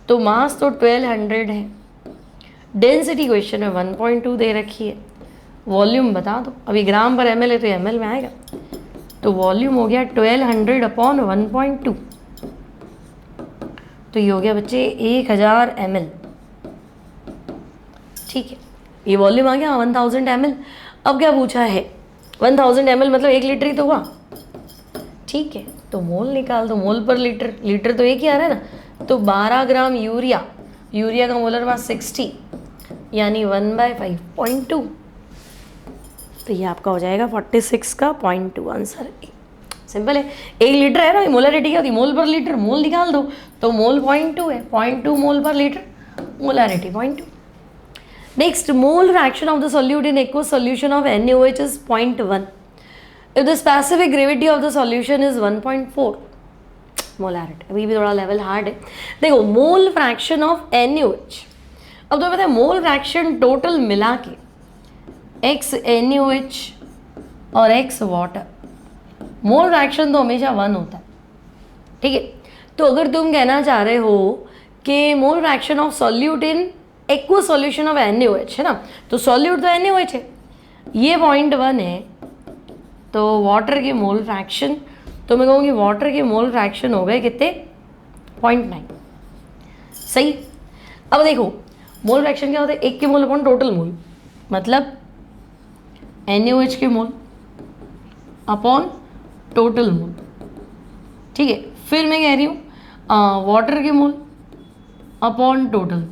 तो मास तो 1200 है, डेंसिटी क्वेश्चन में 1.2 दे रखी है, वॉल्यूम बता दो, अभी ग्राम पर ml है तो ml में आएगा, तो वॉल्यूम हो गया 1200 अपॉन 1.2, तो ये हो गया बच्चे 1000 ml। ठीक है, ये वॉल्यूम आ गया 1000 ml। अब क्या पूछा है, 1000 ml मतलब 1 लीटर ही तो हुआ, ठीक है, तो मोल निकाल दो, मोल पर लीटर, लीटर तो एक ही आ रहा है ना, तो 12 ग्राम यूरिया, यूरिया का मोलर मास 60 यानी 1/5.2, तो ये आपका हो जाएगा 46 का 0.2 आंसर। सिंपल है, 1 लीटर है ना, मोलरिटी क्या होती है, मोल पर लीटर, मोल निकाल दो, तो मोल 0.2 है, 0.2 मोल per litre, molarity 0.2। Next, mole fraction of the solute in aqueous solution of NaOH is 0.1 if the specific gravity of the solution is 1.4 molarity. अभी भी थोड़ा लेवल हार्ड है। देखो मोल फ्रैक्शन ऑफ NaOH, अब तो पता है मोल फ्रैक्शन टोटल मिला के x NaOH और x वाटर, मोल फ्रैक्शन तो हमेशा 1 होता है, ठीक है। तो अगर तुम कहना चाह रहे हो कि मोल fraction of solute in aqueous solution of NaOH है ना, तो सॉल्यूट तो NaOH है, ये 0.1 है, तो वाटर के मोल फ्रैक्शन, तो मैं कहूँगी वाटर के मोल फ्रैक्शन हो गए कितने, 0.9। सही। अब देखो मोल फ्रैक्शन क्या होता है, 1 के मोल अपॉन टोटल मोल, मतलब NaOH के मोल अपॉन टोटल मोल, ठीक है। फिर मैं कह रही हूँ वाटर के मोल अपॉन टोटल,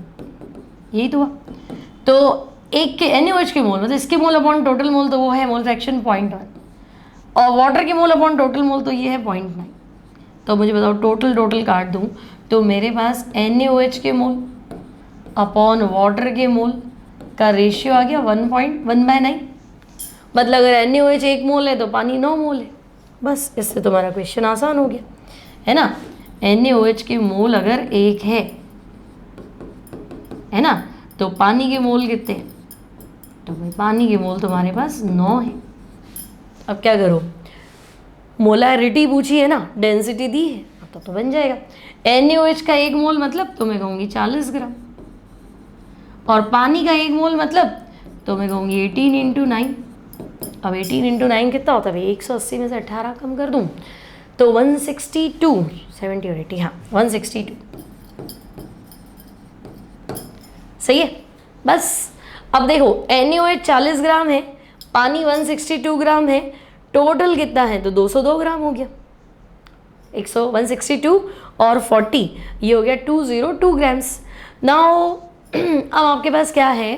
यही तो हुआ। तो 1 के NaOH के मोल मतलब इसके मोल अपॉन टोटल मोल, तो वो है मोल फ्रैक्शन 0.1, और वाटर के मोल अपॉन टोटल मोल तो ये है 0.9। तो मुझे बताओ टोटल काट दूँ तो मेरे पास NaOH के मोल अपॉन वाटर के मोल का रेशियो आ गया 1.1/9, मतलब अगर NaOH 1 मोल है तो पानी 9 मोल है। बस इससे तुम्हारा क्वेश्चन आसान हो गया, है ना। NaOH के मोल अगर 1 है ना, तो पानी के मोल कितने, तो भाई पानी के मोल तुम्हारे पास 9 है। अब क्या करो, मोलैरिटी पूछी है ना, डेंसिटी दी है, तो बन जाएगा NaOH का 1 मोल मतलब तो मैं कहूँगी 40 ग्राम, और पानी का 1 मोल मतलब तो मैं कहूँगी 18 × 9। अब 18 × 9 कितना होता है भाई, 180 में से 18 कम कर दूँ तो 162, 70 और 80, हाँ 162, सही है। बस अब देखो NaOH 40 ग्राम है, पानी 162 ग्राम है, टोटल कितना है तो 202 ग्राम हो गया, 162 और 40, ये हो गया 202 ग्राम्स। नाउ अब आपके पास क्या है,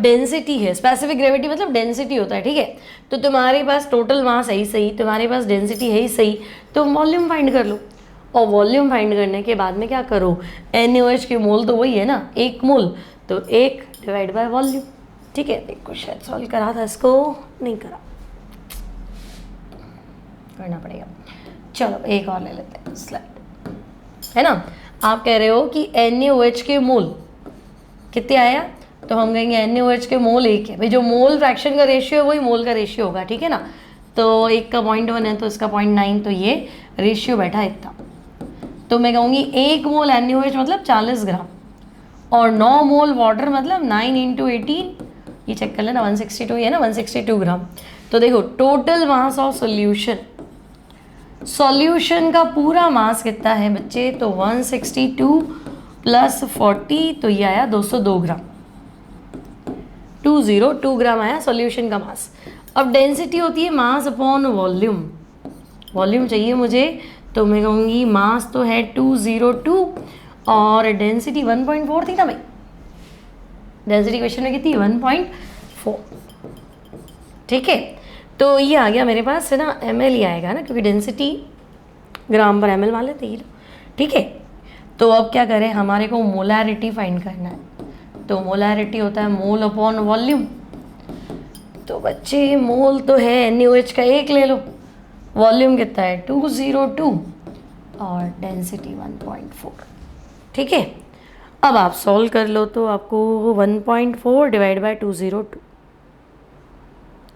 डेंसिटी है, स्पेसिफिक ग्रेविटी मतलब डेंसिटी होता है, ठीक है। तो तुम्हारे पास टोटल मास है ही सही, तुम्हारे पास डेंसिटी है ही सही, तो वॉल्यूम फाइंड कर लो, और वॉल्यूम फाइंड करने के बाद में क्या करो, NaOH के मोल तो वही है ना, 1 मोल, तो 1 डिवाइड बाय वॉल्यूम, ठीक है। देखो शायद सॉल्व करा था, इसको नहीं करा, करना पड़ेगा। चलो एक और ले लेते हैं स्लाइड, है ना। आप कह रहे हो कि NaOH के मोल कितने आया, तो हम कहेंगे NaOH के मोल 1 है, भाई जो मोल फ्रैक्शन का रेशियो है वही मोल का रेशियो होगा, ठीक है ना। तो 1 का 0.1 है तो इसका 0.9, तो ये रेशियो बैठा इतना, तो मैं कहूँगी 1 मोल NaOH मतलब 40 ग्राम, और 9 मोल वाटर मतलब 9 × 18, ये चेक कर लेना, 162 है ना, 162 ग्राम। तो देखो total mass of solution, solution का पूरा मास कितना है बच्चे, तो 162 + 40, तो ये आया 202 ग्राम, 202 ग्राम आया सॉल्यूशन का मास। अब डेंसिटी होती है मास अपॉन वॉल्यूम, वॉल्यूम चाहिए मुझे, तो मैं कहूँगी मास तो है 202 और डेंसिटी 1.4 थी ना भाई, डेंसिटी क्वेश्चन में कितनी 1.4, ठीक है। तो ये आ गया मेरे पास, है ना, ml ही आएगा ना, क्योंकि डेंसिटी ग्राम पर ml मान लेते ही, ठीक है। तो अब क्या करें, हमारे को मोलैरिटी फाइंड करना है, तो मोलैरिटी होता है मोल अपॉन वॉल्यूम, तो बच्चे मोल तो है NaOH का 1 ले लो, वॉल्यूम कितना है 202 और डेंसिटी 1.4, ठीक है। अब आप सॉल्व कर लो तो आपको 1.4 डिवाइड बाय 202,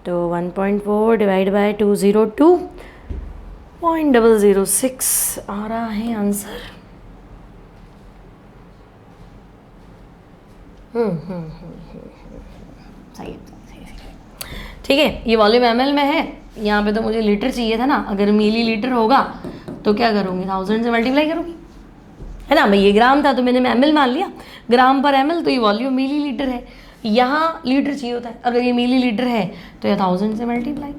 तो 1.4 डिवाइड बाय 202.006 आ रहा है आंसर। सही है। ठीक है, ये वॉल्यूम ml में है, यहाँ पे तो मुझे लीटर चाहिए था ना, अगर मिली लीटर होगा तो क्या करूँगी, 1000 से मल्टीप्लाई करूँगी, है ना। भाई ये ग्राम था तो मैंने ml मान लिया, ग्राम पर ml, तो ये वॉल्यूम मिली लीटर है, यहाँ लीटर चाहिए होता है, अगर ये मिली लीटर है तो ये 1000 से मल्टीप्लाई।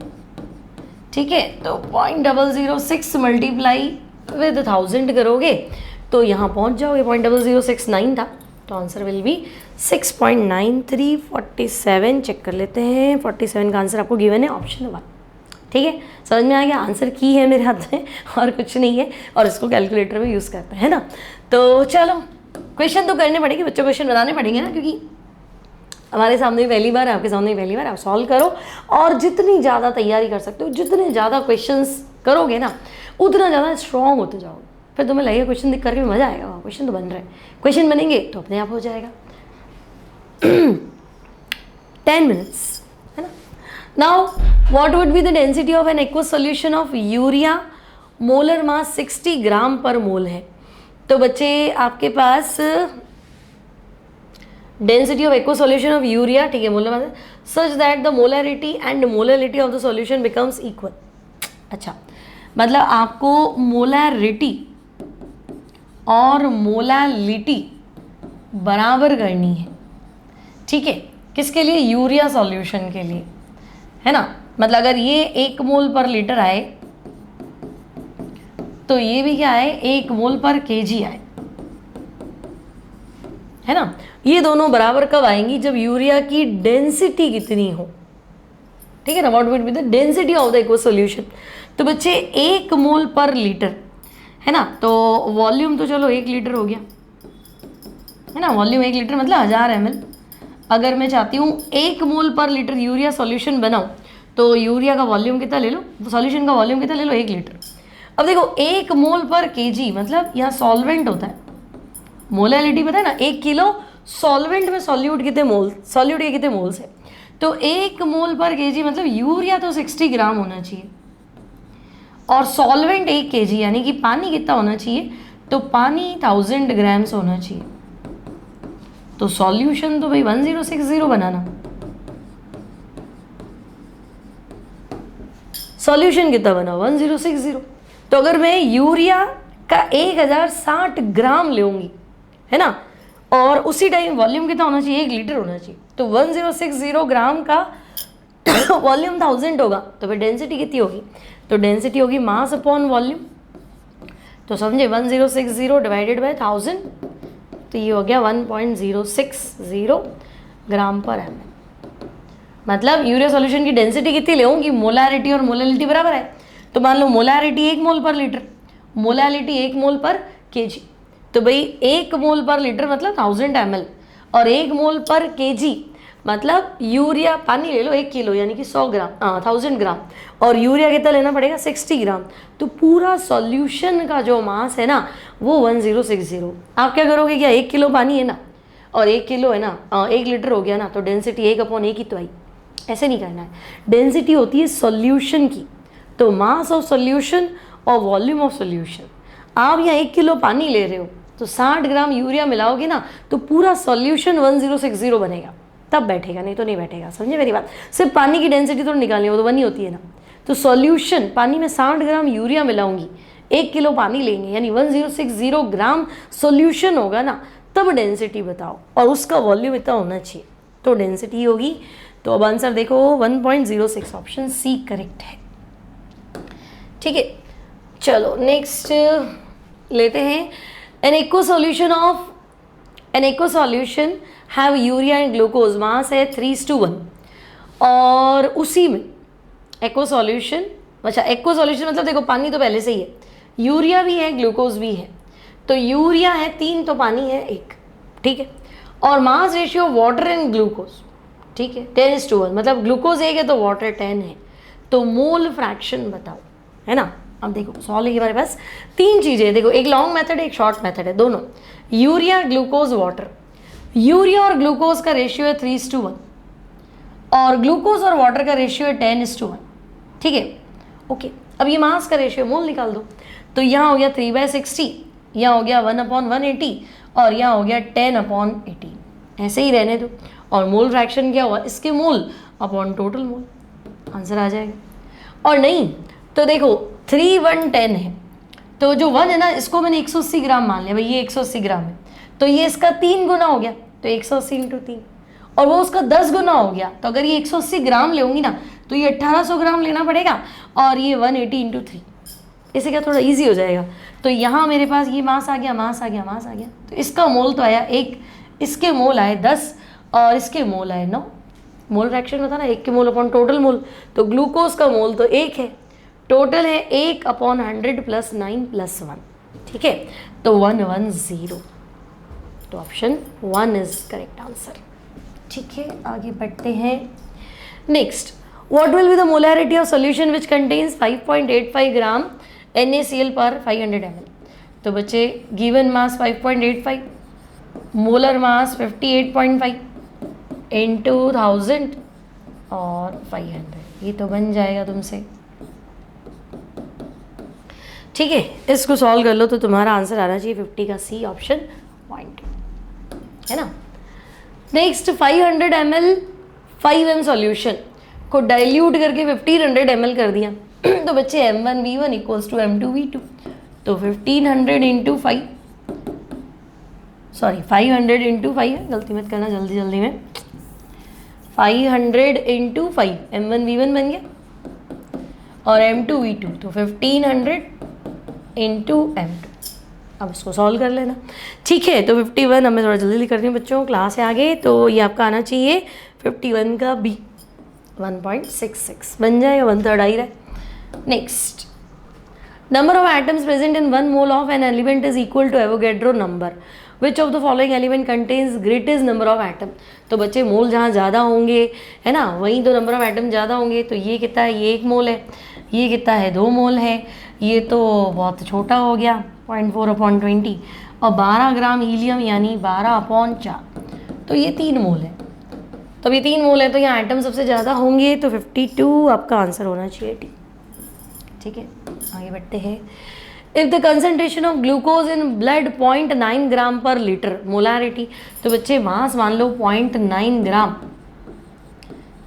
ठीक है, तो 0.006 मल्टीप्लाई विद 1000 करोगे तो यहाँ पहुँच जाओगे, 0.0069 था, तो आंसर विल बी 6.9347। चेक कर लेते हैं, 47 का आंसर आपको गिवन है ऑप्शन 1। ठीक है, समझ में आ गया, आंसर की है मेरे हाथ में और कुछ नहीं है, और इसको कैलकुलेटर में यूज़ करते हैं ना। तो चलो क्वेश्चन तो करने पड़ेंगे, बच्चों क्वेश्चन बनाने पड़ेंगे ना, क्योंकि हमारे सामने पहली बार, आपके सामने पहली बार, आप सॉल्व करो, और जितनी ज़्यादा तैयारी कर सकते हो, जितने ज़्यादा क्वेश्चंस करोगे ना, उतना ज़्यादा स्ट्रॉन्ग होते जाओगे, फिर तुम्हें लगेगा क्वेश्चन देख करके मज़ा आएगा, क्वेश्चन तो बन रहे हैं, क्वेश्चन बनेंगे तो अपने आप हो जाएगा। 10 minutes, है ना। Now what would be the density of an aqueous solution of urea, molar mass 60 gram per mole है। तो बच्चे आपके पास density of aqueous solution of urea, ठीक है, molar mass, such that the molarity and molarity of the solution becomes equal. अच्छा, मतलब आपको मोलरिटी और मोलालिटी बराबर करनी है। ठीक है, किसके लिए, यूरिया सॉल्यूशन के लिए, है ना। मतलब अगर ये 1 मोल पर लीटर आए तो ये भी क्या आए, 1 मोल पर केजी आए, है ना। ये दोनों बराबर कब आएंगी, जब यूरिया की डेंसिटी कितनी हो। ठीक है ना, what would be the density of the aqueous solution. तो बच्चे 1 मोल पर लीटर, है ना, तो वॉल्यूम तो चलो 1 लीटर हो गया, है ना, वॉल्यूम 1 लीटर मतलब 1000 ml। अगर मैं चाहती हूँ 1 मोल पर लीटर यूरिया सॉल्यूशन बनाऊँ, तो यूरिया का वॉल्यूम कितना ले लो, सॉल्यूशन का वॉल्यूम कितना ले लो, 1 लीटर। अब देखो 1 मोल पर केजी मतलब यहाँ सॉल्वेंट होता है, मोलालिटी पता है ना, 1 किलो सॉल्वेंट में सॉल्यूट कितने मोल, सॉल्यूट के कितने मोल्स है, तो 1 मोल पर केजी मतलब यूरिया तो 60 ग्राम होना चाहिए, और सॉल्वेंट 1 केजी, यानी कि पानी कितना होना चाहिए, तो पानी 1000 ग्राम्स होना चाहिए। तो सॉल्यूशन तो भाई 1060 बनाना, सॉल्यूशन कितना बना 1060। तो अगर मैं यूरिया का 1060 ग्राम लूँगी, है ना, और उसी टाइम वॉल्यूम कितना होना चाहिए, 1 लीटर होना चाहिए, तो 1060 ग्राम का वॉल्यूम 1000 होगा, तो फिर डेंसिटी कितनी होगी, तो डेंसिटी होगी मास अपॉन वॉल्यूम। तो समझे, 1060 डिवाइडेड बाय 1000, तो ये हो गया 1.060 ग्राम पर ml। मतलब यूरिया सॉल्यूशन की डेंसिटी कितनी लेऊँगी, मोलारिटी और मोलालिटी बराबर है, तो मान लो मोलारिटी 1 मोल पर लीटर, मोलालिटी 1 मोल पर केजी, तो भाई 1 मोल पर लीटर मतलब 1000 ml, और 1 मोल पर केजी मतलब यूरिया, पानी ले लो 1 किलो यानी कि 100 ग्राम, 1000 ग्राम, और यूरिया कितना लेना पड़ेगा 60 ग्राम, तो पूरा सॉल्यूशन का जो मास है ना वो 1060। आप क्या करोगे, क्या 1 किलो पानी है ना, और 1 किलो है ना, 1 लीटर हो गया ना, तो डेंसिटी 1/1 ही तो आई, ऐसे नहीं करना है, डेंसिटी होती है सॉल्यूशन की, तो मास ऑफ सॉल्यूशन और वॉल्यूम ऑफ सॉल्यूशन। आप यहाँ 1 किलो पानी ले रहे हो तो 60 ग्राम यूरिया मिलाओगे ना, तो पूरा सॉल्यूशन 1060 बनेगा, तब बैठेगा, नहीं तो नहीं बैठेगा। समझे मेरी बात, सिर्फ पानी की डेंसिटी तो निकालनी है, वो तो 1 ही होती है ना। तो सॉल्यूशन, पानी में 60 ग्राम यूरिया मिलाऊंगी, 1 किलो पानी लेंगे, यानी 1060 ग्राम सॉल्यूशन होगा ना, तब डेंसिटी बताओ, और उसका वॉल्यूम इतना होना चाहिए, तो डेंसिटी होगी। तो अब आंसर देखो 1.06, ऑप्शन सी करेक्ट है। ठीक है, चलो नेक्स्ट लेते हैं। An aqua solution have urea and glucose, mass है 3:1, और उसी में एक्वा सॉल्यूशन, अच्छा एक्वा सॉल्यूशन मतलब देखो पानी तो पहले से ही है, यूरिया भी है ग्लूकोज भी है, तो यूरिया है 3 तो पानी है 1, ठीक है, और mass ratio water and glucose, ठीक है, 10:1, मतलब ग्लूकोज 1 है तो वाटर 10 है, तो मोल फ्रैक्शन बताओ, है ना। अब देखो सॉल्व है हमारे पास 3 चीज़ें, देखो एक लॉन्ग मेथड है एक शॉर्ट मेथड है, दोनों यूरिया ग्लूकोज वाटर। यूरिया और ग्लूकोज का रेशियो है 3:1, और ग्लूकोज और वाटर का रेशियो है 10:1, ठीक है। ओके, अब ये मास का रेशियो मोल निकाल दो। तो यहाँ हो गया 3/60, यहाँ हो गया 1/180 और यहाँ हो गया 10/18, ऐसे ही रहने दो। और मोल फ्रैक्शन क्या हुआ, इसके mole upon total mole, answer आ जाएगा। और नहीं तो देखो 3 1 10 है, तो जो 1 है ना इसको मैंने 180 ग्राम मान लिया, भाई ये 180 ग्राम है, तो ये इसका 3 गुना हो गया, तो 180 × 3, और वो उसका 10 गुना हो गया, तो अगर ये 180 ग्राम लेंगी ना तो ये 1800 ग्राम लेना पड़ेगा, और ये 180 × 3, इसे क्या थोड़ा इजी हो जाएगा। तो यहाँ मेरे पास ये मास आ गया, मास आ गया, मास आ गया, तो इसका मोल तो आया 1, इसके मोल आए 10 और इसके मोल आए 9। मोल फ्रैक्शन होता ना 1 के मोल अपॉन टोटल मोल, तो ग्लूकोज का मोल तो 1 है, टोटल है 1/100 + 9 + 1, ठीक है, तो 110। तो ऑप्शन 1 इज करेक्ट आंसर। ठीक है, आगे बढ़ते हैं। Next, what will be the molarity of solution which contains 5.85 gram NaCl पर 500 ml। तो बच्चे गिवन मास 5.85, मोलर मास 58.5 × 1000 और 500, ये तो बन जाएगा तुमसे, ठीक है। इसको सॉल्व कर लो तो तुम्हारा आंसर आना चाहिए 50 का C ऑप्शन पॉइंट, है ना। नेक्स्ट 500 ml 5m सॉल्यूशन को डाइल्यूट करके 1500 ml कर दिया तो बच्चे M1V1 = M2V2, तो 1500 × 5, सॉरी 500 × 5 है, गलती मत करना जल्दी जल्दी में, 500 × 5 M1V1 बन गया और M2V2, तो 1500 × M2। अब इसको सॉल्व कर लेना, ठीक है। तो 51, अब मैं थोड़ा जल्दी कर रही हूँ बच्चों, क्लास है आगे, तो ये आपका आना चाहिए 51 का B 1.66 बन जाएगा, 1/3 आ ही रहा है। Next, number of atoms present in 1 mole of an element is equal to Avogadro number, which of the following element contains greatest number of atom. तो बच्चे मोल जहाँ ज़्यादा होंगे, है ना, वहीं तो नंबर ऑफ एटम ज़्यादा होंगे। तो ये कितना है, ये 1 मोल है, ये कितना है 2 मोल है, ये तो बहुत छोटा हो गया 0.4/20, और 12 ग्राम हीलियम यानी 12/4, तो ये 3 मोल है। तो ये 3 मोल है, तो यहाँ एटम सबसे ज़्यादा होंगे, तो 52 आपका आंसर होना चाहिए टी, ठीक है। आगे बढ़ते हैं। If the concentration of glucose in blood 0.9 ग्राम पर लीटर, मोलैरिटी, तो बच्चे मास मान लो 0.9 ग्राम,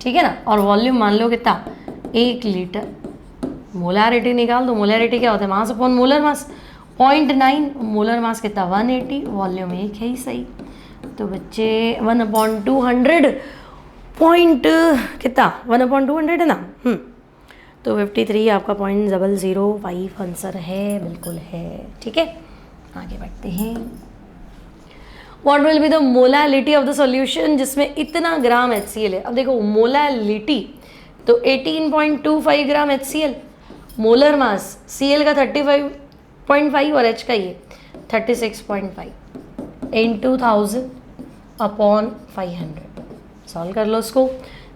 ठीक है ना, और वॉल्यूम मान लो कितना 1 लीटर। मोलैरिटी निकाल दो, मोलैरिटी क्या होता है, mass upon molar mass, 0.9, molar mass कितना 180, वॉल्यूम 1 है ही सही। तो बच्चे 1/200 पॉइंट कितना 1/200 है ना, तो 53 आपका 0.005 आंसर है, बिल्कुल है, ठीक है। आगे बढ़ते हैं। What will be the molality of the solution जिसमें इतना ग्राम HCl है। अब देखो मोलैलिटी तो 18.25 ग्राम HCl, मोलर मास Cl का 35.5 और H का ये 36.5 × 1000/500, सॉल्व कर लो इसको,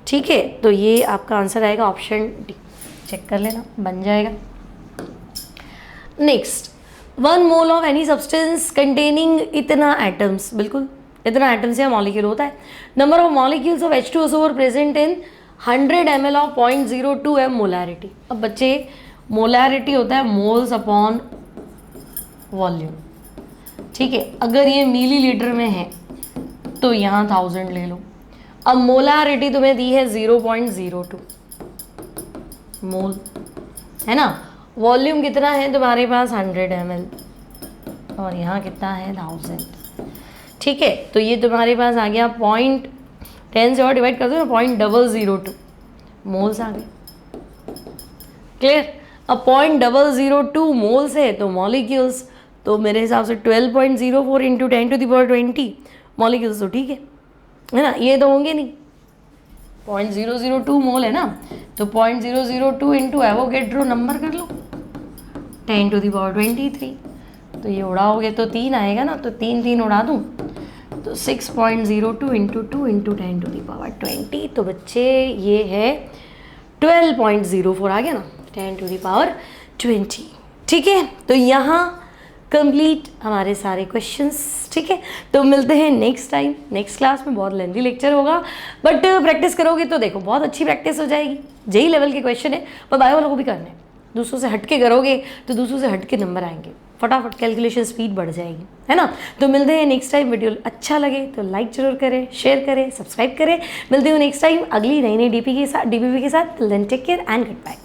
ठीक है। तो ये आपका आंसर आएगा ऑप्शन डी, चेक कर लेना, बन जाएगा। Next, 1 mole of any substance containing इतना एटम्स, बिल्कुल इतना एटम्स या मॉलिक्यूल होता है। Number of molecules of H2SO present in 100 ml of 0.02 m molarity. अब बच्चे मोलैरिटी होता है मोल्स अपॉन वॉल्यूम, ठीक है। अगर ये मिलीलीटर में है तो यहाँ 1000 ले लो। अब मोलैरिटी तुम्हें दी है 0.02 मोल, है ना। वॉल्यूम कितना है तुम्हारे पास 100 ml और यहाँ कितना है 1000, ठीक है। तो ये तुम्हारे पास आ गया 0.10 से और डिवाइड कर दो ना 0.002 मोल्स आ गए, क्लियर। अब 0.002 मोल्स है तो मॉलिक्यूल्स, तो मेरे हिसाब से 12.04 × 10⁻20 मॉलिक्यूल्स, तो ठीक है ना, ये तो होंगे नहीं। 0.002 मोल है ना, तो 0.002 × एवोगैड्रो नंबर कर लो 10⁻23, तो ये उड़ाओगे तो 3 आएगा ना, तो 3 उड़ा दूँ तो 6.02 × 2 × 10⁻20, तो बच्चे ये है 12.04 आ गया ना 10⁻20, ठीक है। तो यहाँ कंप्लीट हमारे सारे क्वेश्चंस, ठीक है। तो मिलते हैं नेक्स्ट टाइम, नेक्स्ट क्लास में। बहुत लेंथी लेक्चर होगा बट प्रैक्टिस करोगे तो देखो बहुत अच्छी प्रैक्टिस हो जाएगी। जेई लेवल के क्वेश्चन है पर बायो वालों को भी करने हैं। दूसरों से हट के करोगे तो दूसरों से हट के नंबर आएंगे, फटाफट कैलकुलेशन स्पीड बढ़ जाएगी, है ना। तो मिलते हैं नेक्स्ट टाइम। वीडियो अच्छा लगे तो लाइक जरूर करें, शेयर करें, सब्सक्राइब करें। मिलते हैं नेक्स्ट टाइम अगली नई डीपीपी के साथ। Till then take care and good bye.